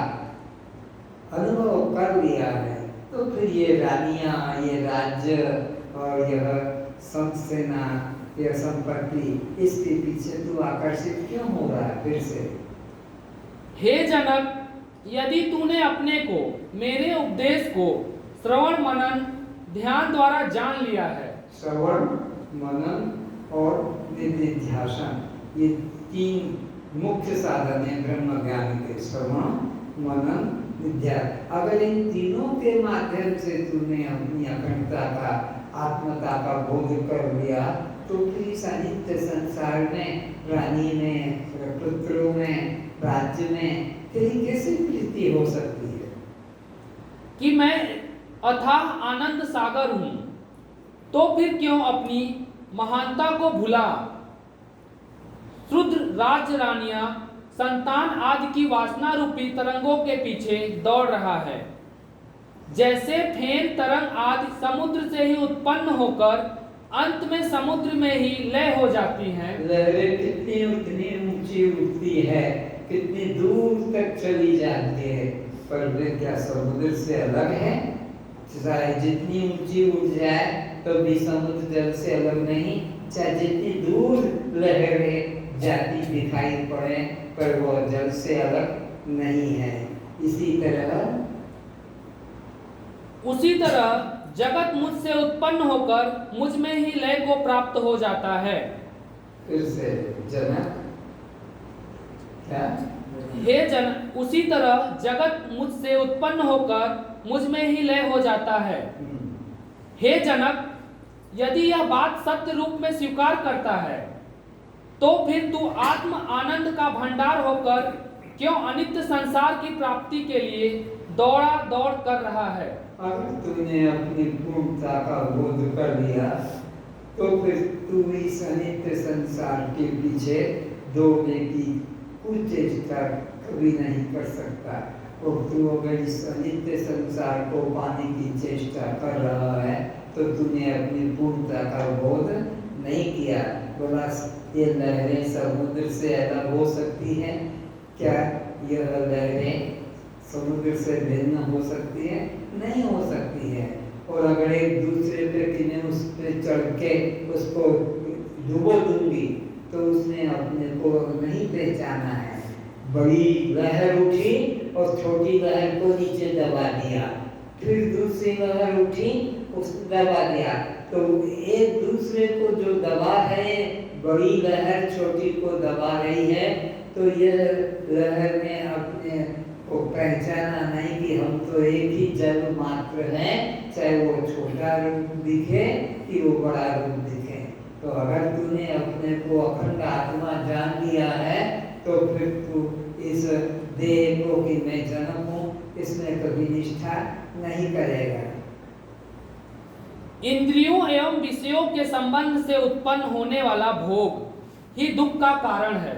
अनुभव कर लिया है, तो फिर ये रानियां, ये राज्य और यह संसेना, यह संपत्ति, इसके पीछे तू आकर्षित क्यों हो रहा है फिर से? हे जनक, यदि तूने अपने को मेरे उपदेश को श्रवण, मनन, ध्यान द्वारा जान लिया है। श्रवण, मनन और निधिध्यासन, ये तीन मुख्य साधन है ब्रह्म ज्ञान के। श्रवण, मनन, निध्यासन। अगर इन तीनों के माध्यम से तूने अपनी अखंडता का, आत्मता का बोध कर लिया, तो फिर इस अनित्य संसार में, रानी में, पुत्रों में, राज्य में तेरी कैसे प्रीति हो सकती है? कि मैं अथाह आनंद सागर हूं, तो फिर क्यों अपनी महानता को भुला शूद्र राज रानियां, संतान आदि की वासना रूपी तरंगों के पीछे दौड़ रहा है? जैसे फेन, तरंग आदि समुद्र से ही उत्पन्न होकर अंत में समुद्र में ही लय हो जाती हैं। लहरें कितनी उतनी ऊंची उठती है, कितनी दूर तक चली जाती है, पर वे क्या समुद्र से अलग है? चाहे जितनी ऊंची उठ जाए तो भी समुद्र जल से अलग नहीं, चाहे जितनी दूर लहरें जाती दिखाई पड़े, पर वह जल से अलग नहीं है। उसी तरह जगत मुझसे उत्पन्न होकर मुझ में ही लय को प्राप्त हो जाता है। फिर से जनक क्या? हे जनक, उसी तरह जगत मुझसे उत्पन्न होकर मुझ में ही लय हो जाता है। हे जनक, यदि यह बात सत्य रूप में स्वीकार करता है, तो फिर तू आत्म आनंद का भंडार होकर क्यों अनित्य संसार की प्राप्ति के लिए दौड़ा दौड़ कर रहा है? अगर तूने अपनी पूर्णता का बोध कर लिया, तो फिर तू इस अनित्य संसार के पीछे दौड़ने की कुछ चेष्टा कभी नहीं कर सकता। और तू अगर इस अनित्य संसार को पाने की चेष्टा कर रहा है, तो तूने अपनी पूर्णता का बोध नहीं किया। बोला ये लहरें समुद्र से अलग हो सकती हैं क्या? यह लहरें समुद्र से भिन्न हो सकती है? नहीं हो सकती है। और अगर एक दूसरे व्यक्ति ने उस पर चढ़ के उसको डुबो दूंगी, तो उसने अपने को नहीं पहचाना है। बड़ी लहर उठी और छोटी लहर को नीचे दबा दिया, फिर दूसरी लहर उठी, उसको दबा दिया। तो एक दूसरे को जो दबा है, बड़ी लहर छोटी को दबा रही है, तो यह लहर ने अपने को पहचाना नहीं कि हम तो एक ही जल मात्र हैं, चाहे वो छोटा रूप दिखे कि वो बड़ा रूप दिखे। तो अगर तूने अपने को अखंड आत्मा जान लिया है, तो फिर तू इस देह को कि मैं जनक हूँ, इसमें कभी निष्ठा नहीं करेगा। इंद्रियों एवं विषयों के संबंध से उत्पन्न होने वाला भोग ही दुख का कारण है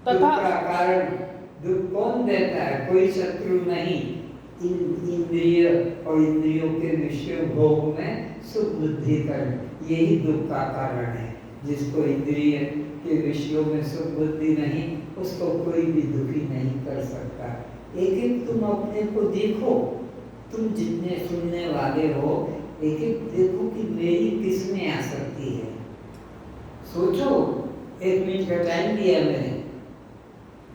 तथा दुख का कारण दुख कौन देता है? कोई शत्रु नहीं। इंद्रिय और इंद्रियों के विषय भोग में सुख बुद्धि कर, यही दुख का कारण है। जिसको इंद्रिय के विषयों में सुख बुद्धि नहीं, उसको कोई भी दुखी नहीं कर सकता। एक एक तुम अपने को देखो, तुम जितने सुनने वाले हो, एक एक देखो कि मेरी किस में आसक्ति है। सोचो, 1 मिनट का टाइम दिया मैंने,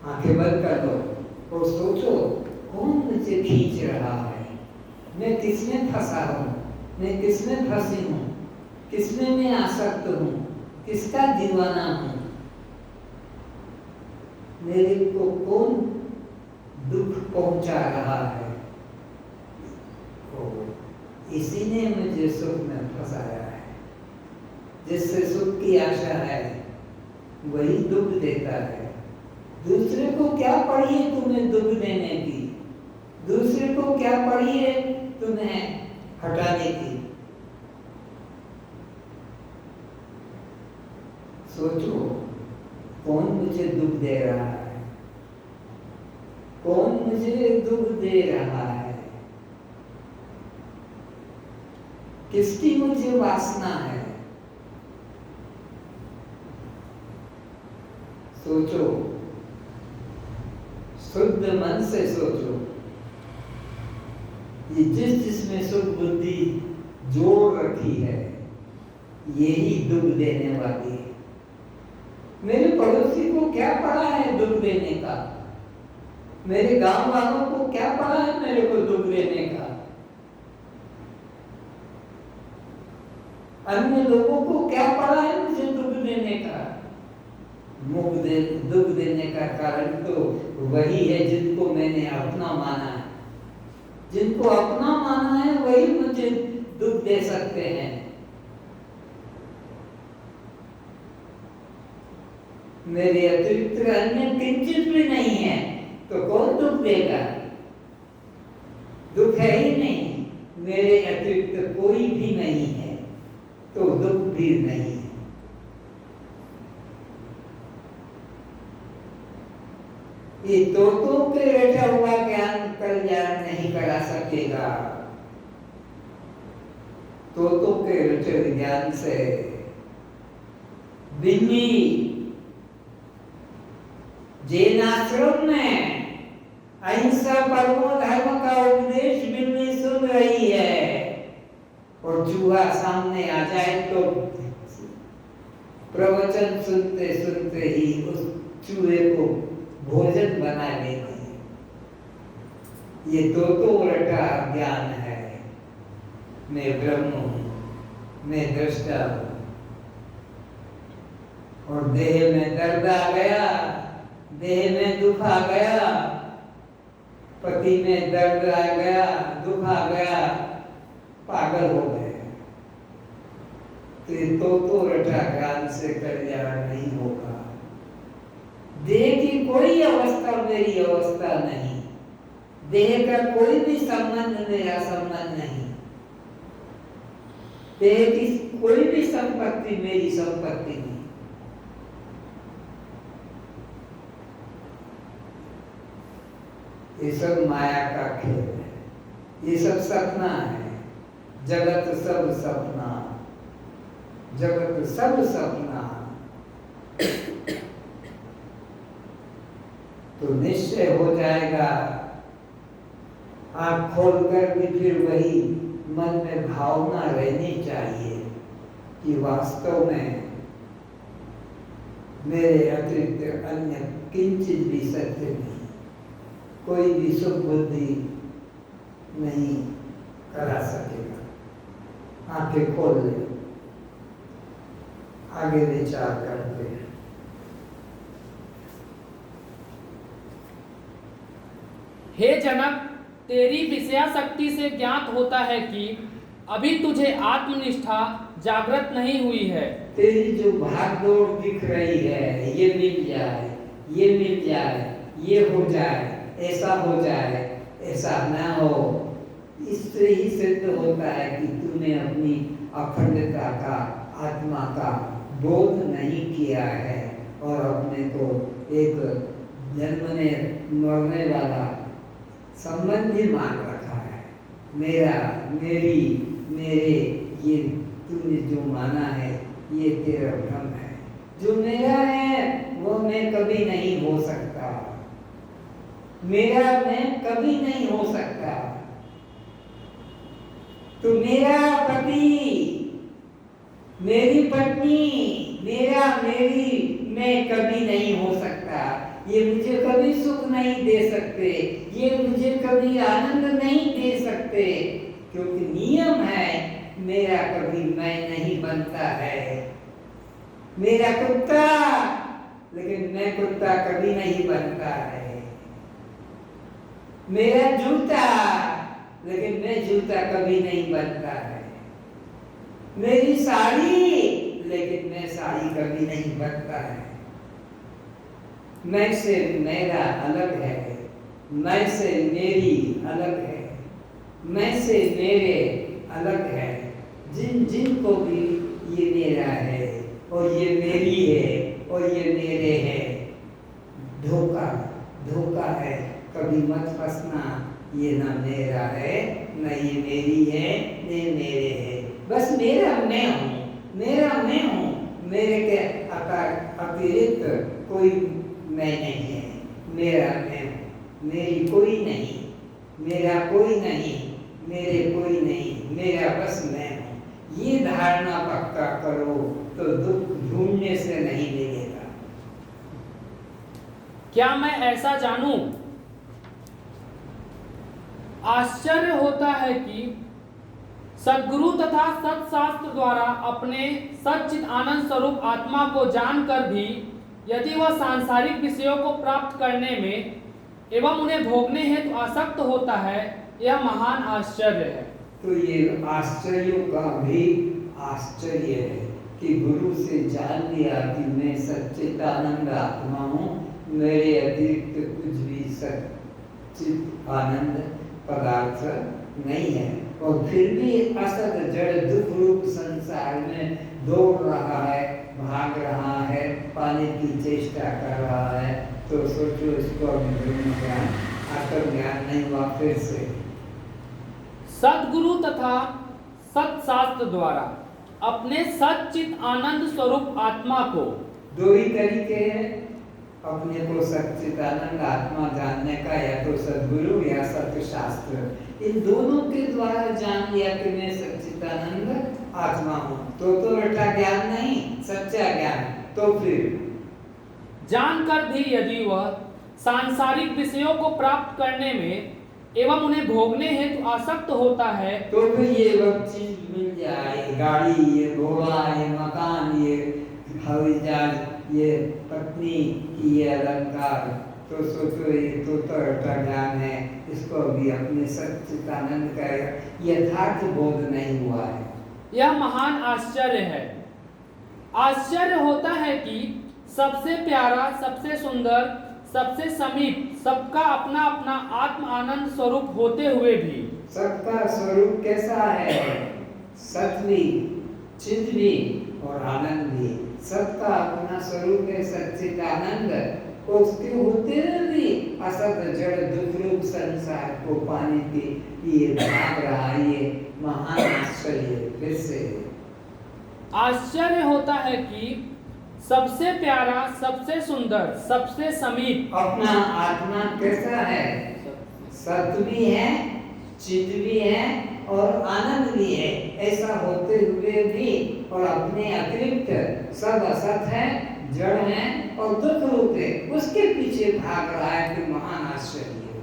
आंखें बंद कर दो और सोचो कौन मुझे खींच रहा है, मैं किसमें फंसा हूँ, मैं किसमें फंसी हूँ, किसमें मैं आसक्त हूँ, किसका दीवाना हूँ, मेरे को कौन दुख पहुंचा रहा है। इसी ने मुझे सुख में फंसाया है। जिससे सुख की आशा है वही दुख देता है। दूसरे को क्या पड़ी है तुम्हें दुख देने की, दूसरे को क्या पड़ी है तुम्हें हटाने की। सोचो कौन मुझे दुख दे रहा है, कौन मुझे दुख दे रहा है, किसकी मुझे वासना है। सोचो, शुद्ध मन से सोचो। ये जिसमें सुख बुद्धि जोड़ रखी है, यही दुख देने वाली है। मेरे पड़ोसी को क्या पड़ा है दुख देने का, मेरे गांव वालों को क्या पड़ा है मेरे को दुख देने का, अन्य लोगों को क्या पड़ा है मुझे दुख देने का। दुख देने का कारण तो वही है जिनको मैंने अपना माना है। जिनको अपना माना है वही मुझे दुख दे सकते हैं। मेरे अतिरिक्त अन्य किंचित भी नहीं है तो कौन दुख देगा। दुख है ही नहीं, मेरे अतिरिक्त कोई भी नहीं है तो दुख भी नहीं है। ये तोतों के रटा हुआ ज्ञान कल्याण नहीं करा सकेगा। तोतों के रटे ज्ञान से बिल्ली जैन आश्रम में अहिंसा परमो धर्म का उपदेश बिल्ली सुन रही है और चूहा सामने आ जाए तो प्रवचन सुनते सुनते ही उस चूहे को भोजन बना लेती है। ये तो रटा ज्ञान है। मैं ब्रह्म हूँ, मैं दृष्टा हूँ और देह में दर्द आ गया, देह में दुख आ गया, पति में दर्द आ गया, दुख आ गया, पागल हो गए। तो रटा ज्ञान से कल्याण नहीं होगा। देह की कोई अवस्था मेरी अवस्था नहीं, देह का कोई भी संबंध मेरा संबंध नहीं, देह की कोई भी संपत्ति मेरी संपत्ति नहीं। ये सब माया का खेल है, ये सब सपना है। जगत सब सपना, जगत सब सपना। तो निश्चय हो जाएगा, आँख खोलकर भी फिर वही मन में भावना रहनी चाहिए कि वास्तव में मेरे अतिरिक्त अन्य किंचित भी सत्य नहीं, कोई भी सुख बुद्धि नहीं करा सकेगा। आंखें खोल ले, आगे विचार करते हैं। हे जनक, तेरी विषयाशक्ति से ज्ञात होता है कि अभी तुझे आत्मनिष्ठा जागृत नहीं हुई है। तेरी जो भागदौड़ दिख रही है, ये मिल जाए, ये मिल जाए, ये हो जाए, ऐसा हो जाए, ऐसा न हो, इससे ही सिद्ध होता है कि तूने अपनी अखंडता का, आत्मा का बोध नहीं किया है और अपने को एक जन्मने मरने वाला संबंधी मान रहा। मेरा, मेरी, मेरे, ये तूने जो माना है ये तेरा भ्रम है। जो मेरा है वो मैं कभी नहीं हो सकता, मेरा मैं कभी नहीं हो सकता। तो मेरा पति, मेरी पत्नी, मेरा, मेरी, मैं कभी नहीं हो सकता। ये मुझे कभी सुख नहीं दे सकते, ये मुझे कभी आनंद नहीं दे सकते, क्योंकि नियम है मेरा कभी मैं नहीं बनता है। मेरा कुत्ता, लेकिन मैं कुत्ता कभी नहीं बनता है। मेरा जूता, लेकिन मैं जूता कभी नहीं बनता है। मेरी साड़ी, लेकिन मैं साड़ी कभी नहीं बनता है। मैं से मेरा अलग है, मैं से मेरी अलग है, मैं से मेरे अलग है। जिन जिन को भी ये मेरा है और ये मेरी है और ये मेरे है, धोखा धोखा है। कभी मत फंसना, ये ना मेरा है, ना ये मेरी है, न मेरे है। बस मेरा मैं हूँ, मेरा मैं हूँ, मेरे के अतिरिक्त कोई मैं नहीं है। मेरा मैं हूँ, मेरी कोई नहीं, मेरा कोई नहीं, मेरे कोई नहीं, मेरा बस मैं हूँ। ये धारणा पक्का करो तो दुख ढूंढने से नहीं मिलेगा। क्या मैं ऐसा जानूं? आश्चर्य होता है कि सद्गुरु तथा सत्शास्त्र द्वारा अपने सच्चित आनंद स्वरूप आत्मा को जानकर भी यदि वह सांसारिक विषयों को प्राप्त करने में एवं उन्हें भोगने हेतु आसक्त होता है, यह महान आश्चर्य है। तो ये आश्चर्यों का भी आश्चर्य है कि गुरु से जान लिया कि मैं सच्चिदानंद आत्मा हूँ, मेरे अतिरिक्त कुछ भी सच्चित आनंद पदार्थ नहीं है, और फिर भी असत जड़ दुख रूप संसार में दौड़ रहा है, भाग रहा है, पाने की चेष्टा कर रहा है। तो सोचो इसको ब्रह्म ज्ञान, आत्मज्ञान नहीं हुआ। फिर से सद्गुरु तथा सत्शास्त्र द्वारा अपने सच्चित आनंद स्वरूप आत्मा को, दो ही तरीके हैं अपने को सच्चिदानंद आत्मा जानने का, या तो सद्गुरु या सत्य शास्त्र। इन दोनों के द्वारा जान लिया कि मैं सच्चिदानंद आत्मा हूँ, तो रटा ज्ञान नहीं, सच्चा ज्ञान। तो फिर जानकर भी यदि वह सांसारिक विषयों को प्राप्त करने में एवं उन्हें भोगने हेतु आसक्त होता है, तो फिर ये वह चीज मिल जाए, गाड़ी, ये घोड़ा, ये मकान, ये हवाई जहाज, ये पत्नी की ये अलंकार, तो सोचो ये तो रटा ज्ञान है। इसको भी अपने सच्चिदानंद का यथार्थ बोध नहीं हुआ है। यह महान आश्चर्य है। आश्चर्य होता है कि सबसे प्यारा, सबसे सुंदर, सबसे समीप, सबका अपना अपना आत्म आनंद स्वरूप होते हुए भी सबका स्वरूप कैसा है? सत भी, चित भी और आनंद भी। सबका अपना स्वरूप है सच्चिदानंद, उसके होते हुए भी असत जड़ दुख रूप संसार को पाने के लिए भाग रहा है। ये महान आश्चर्य। फिर से आश्चर्य होता है कि सबसे प्यारा, सबसे सुंदर, सबसे समीप अपना आत्मा कैसा है? सत्य भी है, चित भी है और आनंद भी है। ऐसा होते हुए भी और अपने अतिरिक्त सब असत है, जड़ है और दुख रूप है, उसके पीछे भाग रहा है। कि महान आश्चर्य।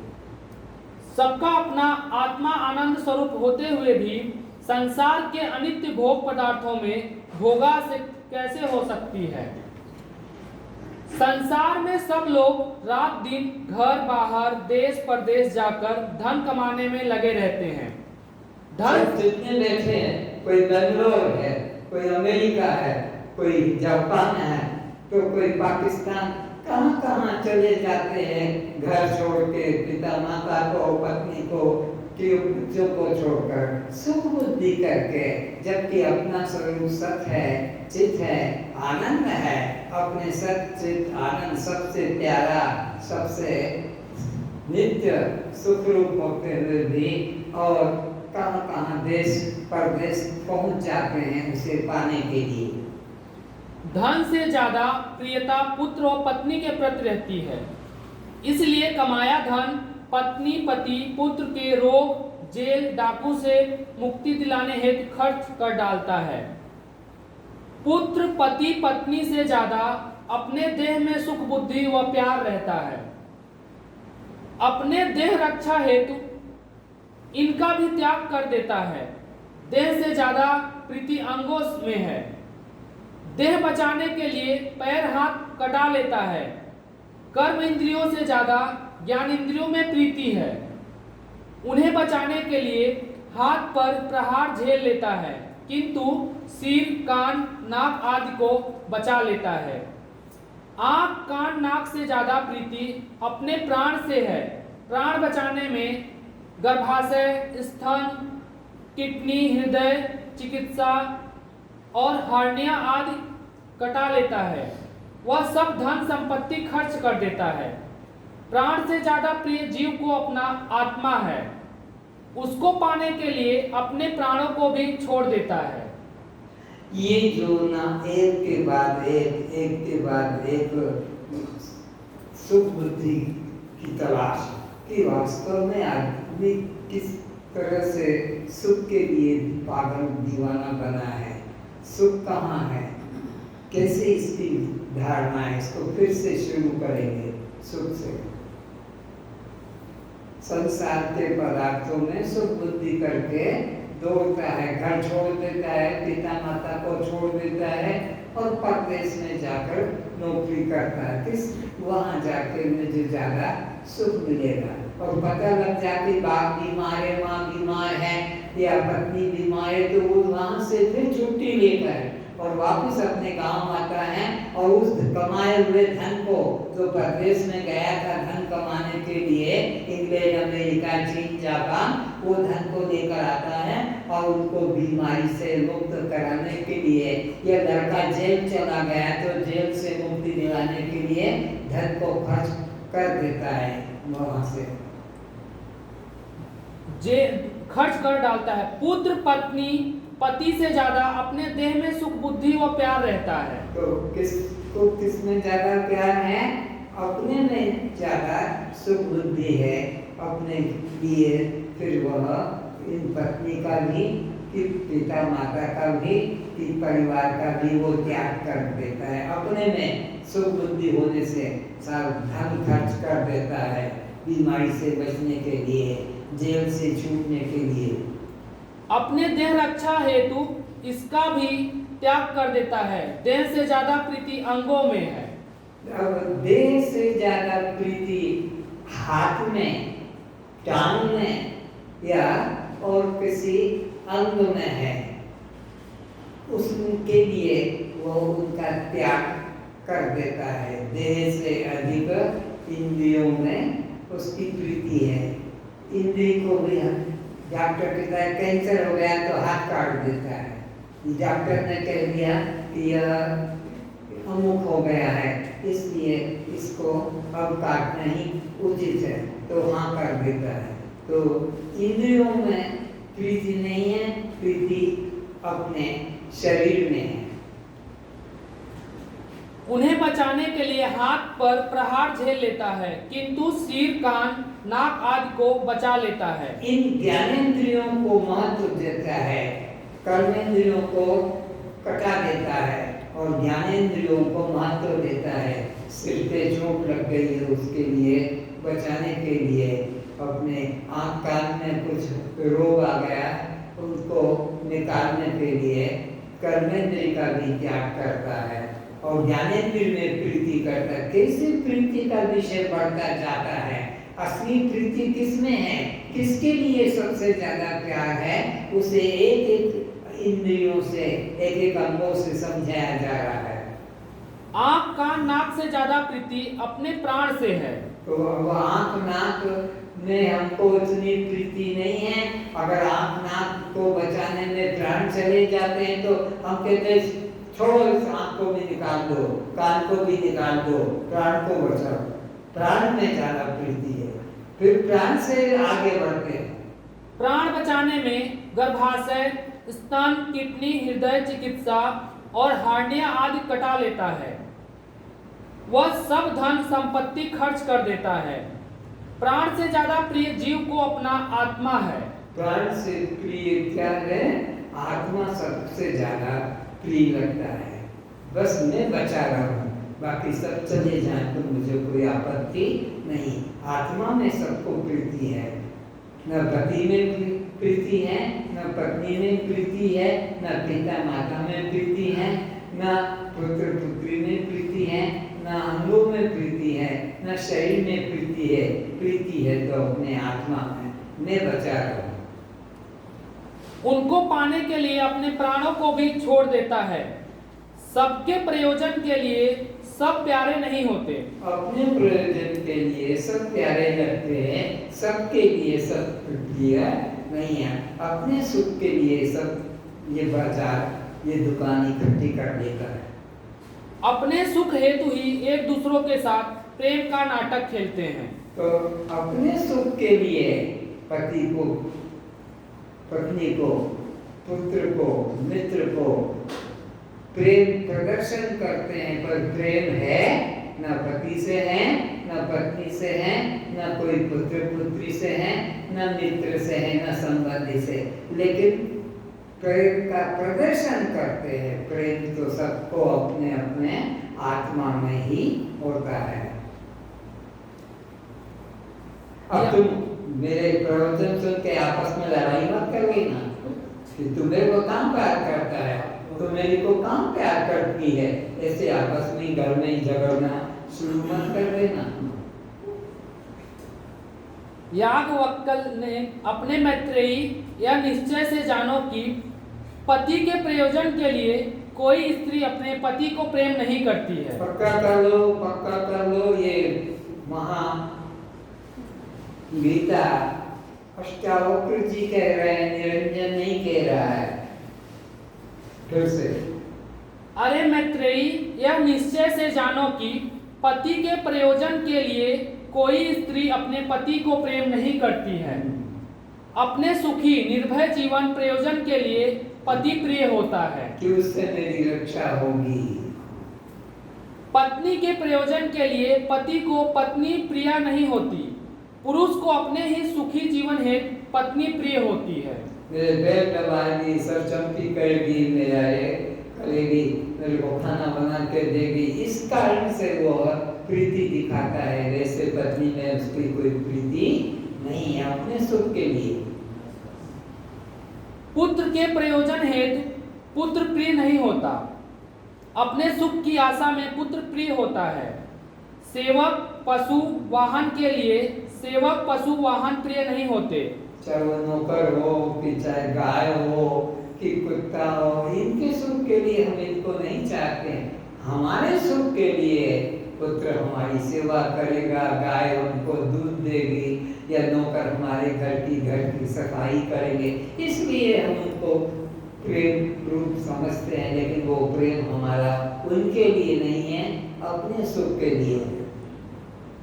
सबका अपना आत्मा आनंद स्वरूप होते हुए भी संसार के अनित्य भोग पदार्थों में भोगा से कैसे हो सकती है? संसार में सब लोग रात दिन घर बाहर देश परदेश जाकर धन कमाने में लगे रहते हैं। धन जितने बैठे हैं, कोई बेंगलोर है, कोई अमेरिका है, कोई जापान है, तो कोई पाकिस्तान, कहाँ कहाँ चले जाते हैं घर छोड़ के, पिता माता को, पत्नी को, बच्चों को छोड़कर, सुख बुद्धि करके, जबकि अपना स्वरूप सत है, चित है, आनंद है। अपने सत चित आनंद सबसे प्यारा, सबसे नित्य सुख रूप होते हुए भी और कहाँ कहाँ देश परदेश पहुंच जाते हैं उसे पाने के लिए। धन से ज्यादा प्रियता पुत्र और पत्नी के प्रति रहती है, इसलिए कमाया धन पत्नी पति पुत्र के रोग जेल डाकू से मुक्ति दिलाने हेतु खर्च कर डालता है। पुत्र पति पत्नी से ज्यादा अपने देह में सुख बुद्धि व प्यार रहता है। अपने देह रक्षा हेतु इनका भी त्याग कर देता है। देह से ज्यादा प्रीति अंगों में है। देह बचाने के लिए पैर हाथ कटा लेता है। कर्म इंद्रियों से ज्यादा ज्ञान इंद्रियों में प्रीति है। उन्हें बचाने के लिए हाथ पर प्रहार झेल लेता है, किंतु सिर कान नाक आदि को बचा लेता है। आंख कान नाक से ज्यादा प्रीति अपने प्राण से है। प्राण बचाने में गर्भाशय स्तन किडनी हृदय चिकित्सा और हर्निया आदि कटा लेता है। वह सब धन संपत्ति खर्च कर देता है। प्राण से ज्यादा प्रिय जीव को अपना आत्मा है। उसको पाने के लिए अपने प्राणों को भी छोड़ देता है। ये जो ना एक के बाद एक के बाद एक सुख बुद्धि की तलाश कि वास्तव में आदमी किस तरह से सुख के लिए पागल दीवाना बना है, सुख कहाँ है, कैसे इसकी धारणा है, इसको फिर से शुरू करेंगे सुख से। संसार के पदार्थों में सुख बुद्धि करके दौड़ता है, घर छोड़ देता है, पिता माता को छोड़ देता है और परदेश में जाकर नौकरी करता है। किस वहाँ जाके मुझे ज्यादा सुख मिलेगा। और पता लग जाती बाप बीमार है, माँ बीमार है या पत्नी बीमार है, तो वो वहाँ से फिर छुट्टी लेकर और वापस अपने गांव आता है और उस कमाए हुए धन को जो परदेश में गया था धन कमाने के लिए इंग्लैंड अमेरिका चीन जापान, वो धन को लेकर आता है और उनको बीमारी से मुक्त कराने के लिए, या लड़का जेल चला गया तो जेल से मुक्ति दिलाने के लिए धन को खर्च कर देता है वहां से खर्च कर डालता है। पुत्र पत्नी पति से ज्यादा अपने देह में सुख बुद्धि व प्यार रहता है। तो किस में ज्यादा प्यार है? अपने में ज्यादा सुख बुद्धि है अपने लिए। फिर वह इन पत्नी का भी कि पिता माता का भी कि परिवार का भी वो त्याग कर देता है। अपने में सुख बुद्धि होने से सारा धन खर्च कर देता है बीमारी से बचने के लिए, जेल से छूटने के लिए। अपने देह रक्षा हेतु इसका भी त्याग कर देता है। देह से ज्यादा प्रीति अंगों में है। अब देह से ज्यादा प्रीति हाथ में, टांग में या और किसी अंग में है, उसके लिए वो उनका त्याग कर देता है। देह से अधिक इंद्रियों में उसकी प्रीति है। इंद्रिय को भी डॉक्टर कहता है कैंसर हो गया तो हाथ काट देता है। डॉक्टर ने कह दिया कि यह अमुक हो गया है, इसलिए इसको अब काटना ही उचित है, तो हाँ कर देता है। तो इंद्रियों में प्रीति नहीं है, प्रीति अपने शरीर में है। उन्हें बचाने के लिए हाथ पर प्रहार झेल लेता है, किंतु सिर कान नाक आदि को बचा लेता है। इन ज्ञानेंद्रियों को महत्व देता है, कर्मेंद्रियों को कटा देता है और ज्ञानेंद्रियों को महत्व देता है। सिर पे चोट लग गई है, उसके लिए बचाने के लिए अपने आँख कान में कुछ रोग आ गया, उसको निकालने के लिए कर्मेंद्रिय का भी त्याग करता है और ज्ञानेंद्रिय में प्रीति करता है। कैसे प्रीति का विषय बढ़ता जाता है? असली प्रीति किसमें है, किसके लिए सबसे ज्यादा प्यार है, उसे एक एक इंद्रियों से, एक एक अंगों से समझाया जा रहा है। आँख कान नाक से ज्यादा प्रीति अपने प्राण से है। तो अब आँख नाक में हमको इतनी प्रीति नहीं है। अगर आँख नाक को बचाने में प्राण चले जाते हैं तो हम कहते हैं छोड़ो, इस आँख को भी निकाल दो, कान को भी निकाल दो, प्राण को बचाओ। प्राण में ज्यादा प्रीति है, फिर प्राण से आगे बढ़ते हैं। प्राण बचाने में गर्भाशय, स्तन, किडनी, हृदय चिकित्सा और हार्निया आदि कटा लेता है। वह सब धन संपत्ति खर्च कर देता है। प्राण से ज्यादा प्रिय जीव को अपना आत्मा है। प्राण से प्रिय क्या है? आत्मा सबसे ज्यादा प्रिय लगता है। बस मैं बचा रहा हूँ, बाकी सब चले जाए तो मुझे कोई आपत्ति नहीं। आत्मा में सबको प्रीति है, न पति में प्रीति है, न पत्नी में प्रीति है, न पिता माता में प्रीति है, न पुत्र पुत्री में प्रीति है, न अंगों में प्रीति है, न शरीर में प्रीति है। प्रीति है तो अपने आत्मा में मैं बचा रहा हूँ। उनको पाने के लिए अपने प्राणों को भी छोड़ देता है। सबके प्रयोजन के लिए सब प्यारे नहीं होते। अपने प्रयोजन के लिए सब प्यारे लगते हैं, सबके लिए सब प्रिय नहीं है। अपने सुख के लिए सब ये बाजार, ये दुकान इकट्ठी कर लेता है। अपने सुख हेतु ही एक दूसरों के साथ प्रेम का नाटक खेलते हैं। तो अपने सुख के लिए पति को, पत्नी को, पुत्र को, मित्र को प्रेम प्रदर्शन करते हैं, पर प्रेम है न पति से है, न पत्नी से है, न कोई पुत्र पुत्री से है, न मित्र से है, न संबंधी से, लेकिन प्रेम का प्रदर्शन करते हैं। प्रेम तो सबको अपने अपने आत्मा में ही होता है। अब तुम मेरे प्रवचन सुन के आपस में लड़ाई मत कर लेना कि तू मेरे को काम प्यार करता है, तो मेरी को काम प्यार करती है, ऐसे आपस में घर में ही झगड़ना शुरू मत कर देना। याज्ञवल्क्य ने अपने मैत्रेयी यह निश्चय से जानो कि पति के प्रयोजन के लिए कोई स्त्री अपने पति को प्रेम नहीं करती है। पक्का कर लो, ये महा गीता अष्टावक्र जी कह रहे हैं, निरंजन नहीं कह रहा है। फिर से, अरे मैत्रेयी, यह निश्चय से जानो कि पति के प्रयोजन के लिए कोई स्त्री अपने पति को प्रेम नहीं करती है। अपने सुखी निर्भय जीवन प्रयोजन के लिए पति प्रिय होता है कि उससे मेरी रक्षा होगी। पत्नी के प्रयोजन के लिए पति को पत्नी प्रिय नहीं होती। पुरुष को अपने ही सुखी जीवन हेतु पत्नी प्रिय होती है। मेरे पेट दबाएगी, सर चमकी करेगी, मेरा ये करेगी, मेरे को खाना बना के देगी, इस कारण से वो प्रीति दिखाता है। वैसे पत्नी में उसकी कोई प्रीति नहीं है, अपने सुख के लिए। पुत्र के प्रयोजन हेतु पुत्र प्रिय नहीं होता। अपने सुख की आशा में पुत्र प्रिय होता है। सेवक पशु वाहन के लिए सेवक पशु वाहन प्रिय नहीं होते। चाहे वो नौकर हो, कि चाहे गाय हो, कि कुत्ता हो, इनके सुख के लिए हम इनको नहीं चाहते। हमारे सुख के लिए पुत्र हमारी सेवा करेगा, गाय हमको दूध देगी, या नौकर हमारे घर की सफाई करेंगे, इसलिए हम उनको प्रेम रूप समझते हैं। लेकिन वो प्रेम हमारा उनके लिए नहीं है, अपने सुख के लिए।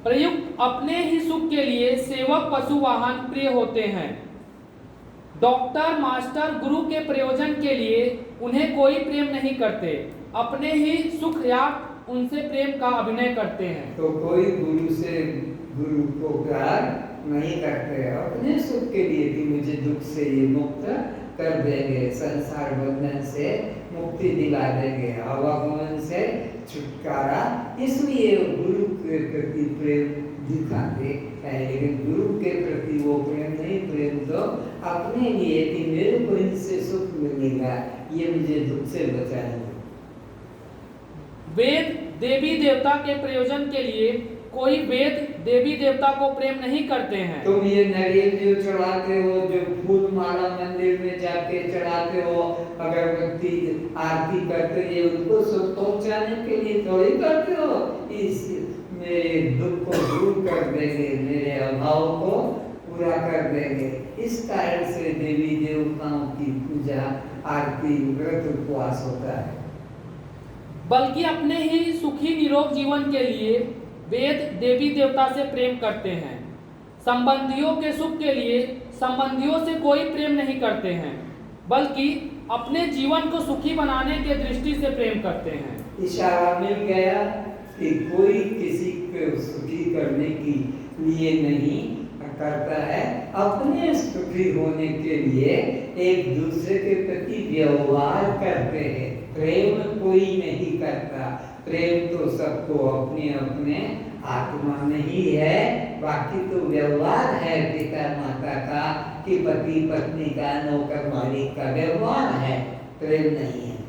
प्रयुक्त अपने ही सुख के लिए सेवक पशु वाहन प्रिय होते हैं। डॉक्टर मास्टर गुरु के प्रयोजन के लिए उन्हें कोई प्रेम नहीं करते। अपने ही सुख या उनसे प्रेम का अभिनय करते हैं। तो कोई गुरु को प्यार नहीं करते, अपने सुख के लिए कि मुझे दुख से ये मुक्त कर देंगे, संसार बंधन से मुक्ति दिला देंगे, आवागमन से छुटकारा, इसलिए गुरु के प्रति प्रेम दिखाते हैं। लेकिन गुरु के प्रति वो प्रेम नहीं, प्रेम तो अपने लिए कि मेरे को इनसे सुख मिलेगा, ये मुझे दुख से बचाएंगे। वेद देवी देवता के प्रयोजन के लिए कोई वेद देवी देवता को प्रेम नहीं करते हैं। तुम ये नारियल जो चढ़ाते हो, जो फूल माला मंदिर में जाके चढ़ाते हो, अगरबत्ती आरती करते हो, ये उनको सुख पहुंचाने के लिए थोड़ी करते हो। इस मेरे दुख को दूर कर देंगे, मेरे अभाव को पूरा कर देंगे। इस कारण से देवी देवताओं की पूजा, आरती, व्रत, उपवास होता है। बल्कि अपने ही सुखी निरोग जीवन के लिए वेद देवी देवता से प्रेम करते हैं। संबंधियों के सुख के लिए संबंधियों से कोई प्रेम नहीं करते हैं, बल्कि अपने जीवन को सुखी बनाने के दृष्टि से प्रेम करते हैं। इशारा मिल गया कि कोई किसी को सुखी करने के लिए नहीं करता है, अपने सुखी होने के लिए एक दूसरे के प्रति व्यवहार करते हैं। प्रेम कोई नहीं करता, प्रेम तो सबको अपने अपने आत्मा में ही है। बाकी तो व्यवहार है पिता माता का कि पति पत्नी का, नौकर मालिक का व्यवहार है, प्रेम नहीं है।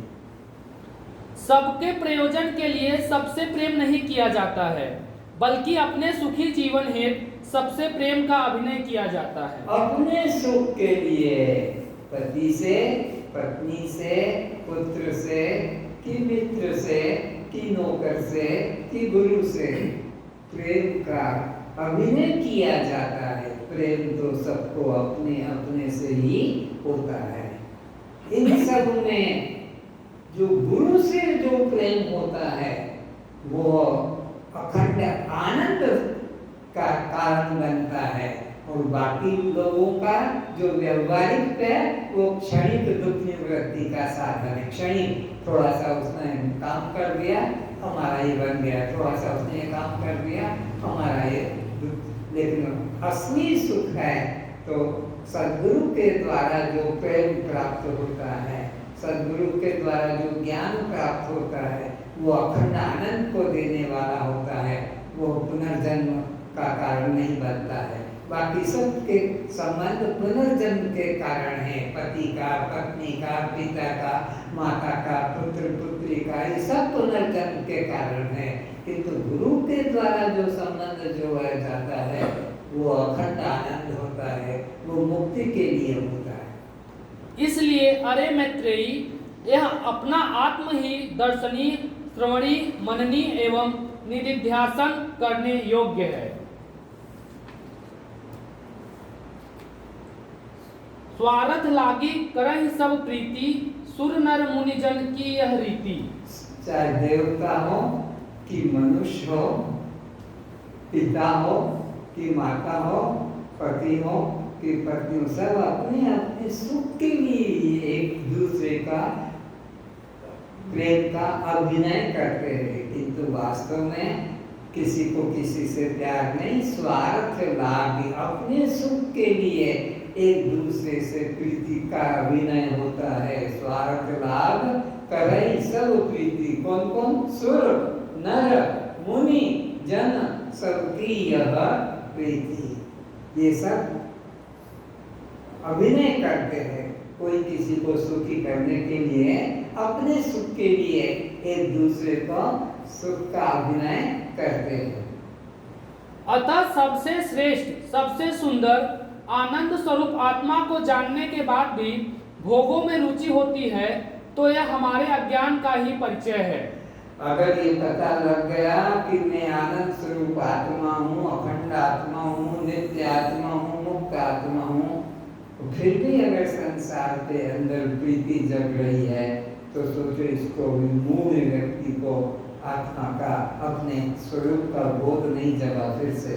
सबके प्रयोजन के लिए सबसे प्रेम नहीं किया जाता है, बल्कि अपने सुखी जीवन हेतु सबसे प्रेम का अभिनय किया जाता है। अपने सुख के लिए पति से, पत्नी से, पुत्र से, कि मित्र से, कि नौकर से, कि गुरु से प्रेम का अभिनय किया जाता है। प्रेम तो सबको अपने अपने से ही होता है। इन सब में जो गुरु से जो प्रेम होता है वो अखंड आनंद का कारण बनता है, और बाकी लोगों का जो व्यवहारिक है वो क्षणिक दुख निवृत्ति का साधन है। क्षणिक, थोड़ा सा उसने काम कर दिया हमारा ये बन गया, थोड़ा सा उसने ये काम कर दिया हमारा ये दुख। लेकिन असली सुख है तो सद्गुरु के द्वारा जो प्रेम प्राप्त होता है, सद्गुरु के द्वारा जो ज्ञान प्राप्त होता है वो अखंड आनंद को देने वाला होता है, वो पुनर्जन्म का कारण नहीं बनता है। बाकी सबके संबंध पुनर्जन्म के कारण है, पति का, पत्नी का, पिता का, माता का, पुत्र पुत्री का, ये सब पुनर्जन्म के कारण है। किंतु गुरु के द्वारा जो संबंध जो है जाता है वो अखंड आनंद होता है, वो मुक्ति के लिए होता है। इसलिए अरे मैत्रेयी, यह अपना आत्म ही दर्शनीय, श्रवणीय, मननीय एवं निधिध्यासन करने योग्य है। स्वार्थ लागी करहि सब प्रीति, सुर नर मुनि जन की यह रीति। चाहे देवता हो कि मनुष्य हो, पिता हो कि माता हो, पति हो कि पत्नी हो, सब अपने अपने सुख के लिए एक दूसरे का प्रेम का अभिनय करते हैं, किंतु वास्तव में किसी को किसी से प्यार नहीं, स्वार्थ लाभ, अपने सुख के लिए एक दूसरे से प्रीति का अभिनय होता है। स्वार्थ लाभ करई सब प्रीति, कौन कौन? सुर नर मुनि जन सबकी यह प्रीति। ये सब अभिनय करते हैं, कोई किसी को सुखी करने के लिए, अपने सुख के लिए एक दूसरे को सुख का अभिनय करते हैं। अतः सबसे श्रेष्ठ, सबसे सुंदर, आनंद स्वरूप आत्मा को जानने के बाद भी भोगों में रुचि होती है, तो यह हमारे अज्ञान का ही परिचय है। अगर ये पता लग गया कि मैं आनंद स्वरूप आत्मा हूँ, अखंड आत्मा हूँ, नित्य आत्मा हूँ, मुक्त आत्मा हूँ, तो फिर भी अगर संसार के अंदर प्रीति जग रही है तो सोचो इसको मूल व्यक्ति को आत्मा का, अपने स्वरूप का बोध नहीं जगा फिर से।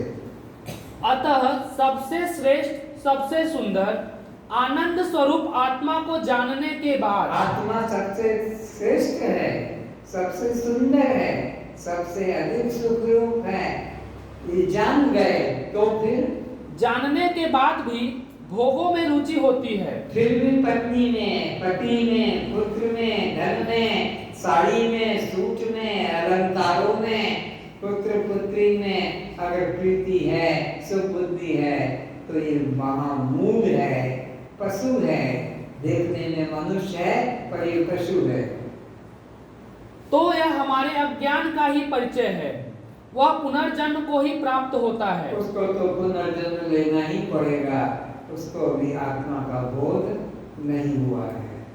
अतः सबसे श्रेष्ठ, सबसे सुंदर, आनंद स्वरूप आत्मा को जानने के बाद, आत्मा सबसे श्रेष्ठ है, सबसे सुंदर है, सबसे अधिक सुखरूप है, ये जान गए तो फिर जानने के बाद भी भोगों में रुचि होती है। फिर भी पत्नी में, पति में, पुत्र में, धन में, साड़ी में, सूट में, अलंकारों में, पुत्र पुत्री में अगर प्रीति है, सुबुद्धि है, तो ये महामूढ़ है, पशु है। देखने में मनुष्य है पर ये पशु है। तो यह हमारे अज्ञान का ही परिचय है, वह पुनर्जन्म को ही प्राप्त होता है। उसको तो पुनर्जन्म लेना ही पड़ेगा, उसको भी आत्मा का बोध नहीं हुआ है।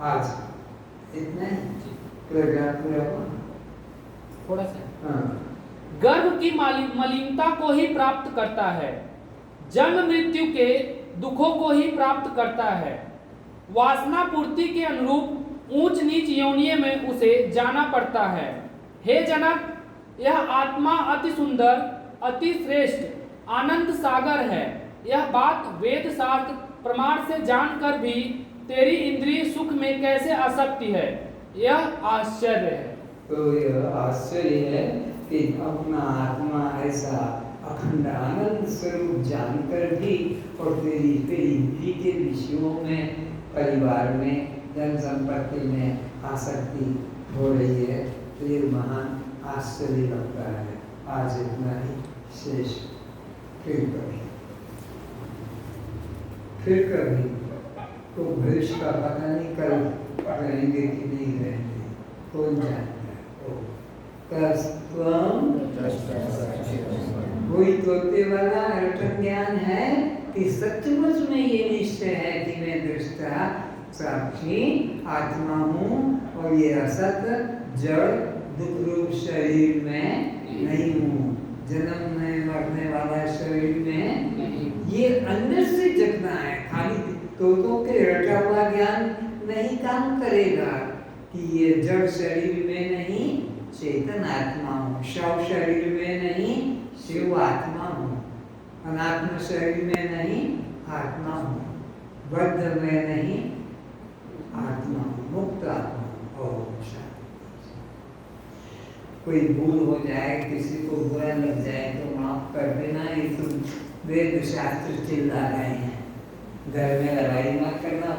आज इतने थोड़ा सा गर्भ की मलिनता को ही प्राप्त करता है, जन्म मृत्यु के दुखों को ही प्राप्त करता है। वासना पूर्ति के अनुरूप ऊंच नीच योनियों में उसे जाना पड़ता है। हे जनक, यह आत्मा अति सुंदर, अति श्रेष्ठ, आनंद सागर है। यह बात वेद शास्त्र प्रमाण से जानकर भी तेरी इंद्रिय सुख में कैसे आ सकती है, यह आश्चर्य है। तो यह आश्चर्य है कि अपना आत्मा ऐसा अखंड आनंद स्वरूप जानकर भी और तेरी इंद्रिय के विषयों में, परिवार में, धन संपत्ति में आसक्ति हो रही है, तो ये महान आश्चर्य लगता है। आज इतना ही, शेष फिर कभी तो भविष्य का पता नहीं, कल रहेंगे कि नहीं रहेंगे, कौन जानता है। वही तोते वाला रटन ज्ञान है कि सचमुच में ये निश्चय है कि मैं दृष्टा साक्षी आत्मा हूँ और ये असत जड़ दुख रूप शरीर में नहीं हूँ, जन्म में मरने वाला शरीर में नहीं। ये अंदर से जगना है, खाली तोतों के रटा हुआ ज्ञान नहीं काम करेगा कि ये जड़ शरीर में नहीं, चेतन आत्मा हूँ, शव शरीर में नहीं, शिव आत्मा हूँ, अनात्म शरीर में नहीं, आत्मा हूँ, बद्ध में नहीं, आत्मा हूँ, मुक्त आत्मा हूँ। और कोई भूल हो जाए, किसी को बुरा लग जाए तो माफ कर देना, ये तो वेद शास्त्र चिल्ला रहे हैं। घर में लड़ाई मत करना।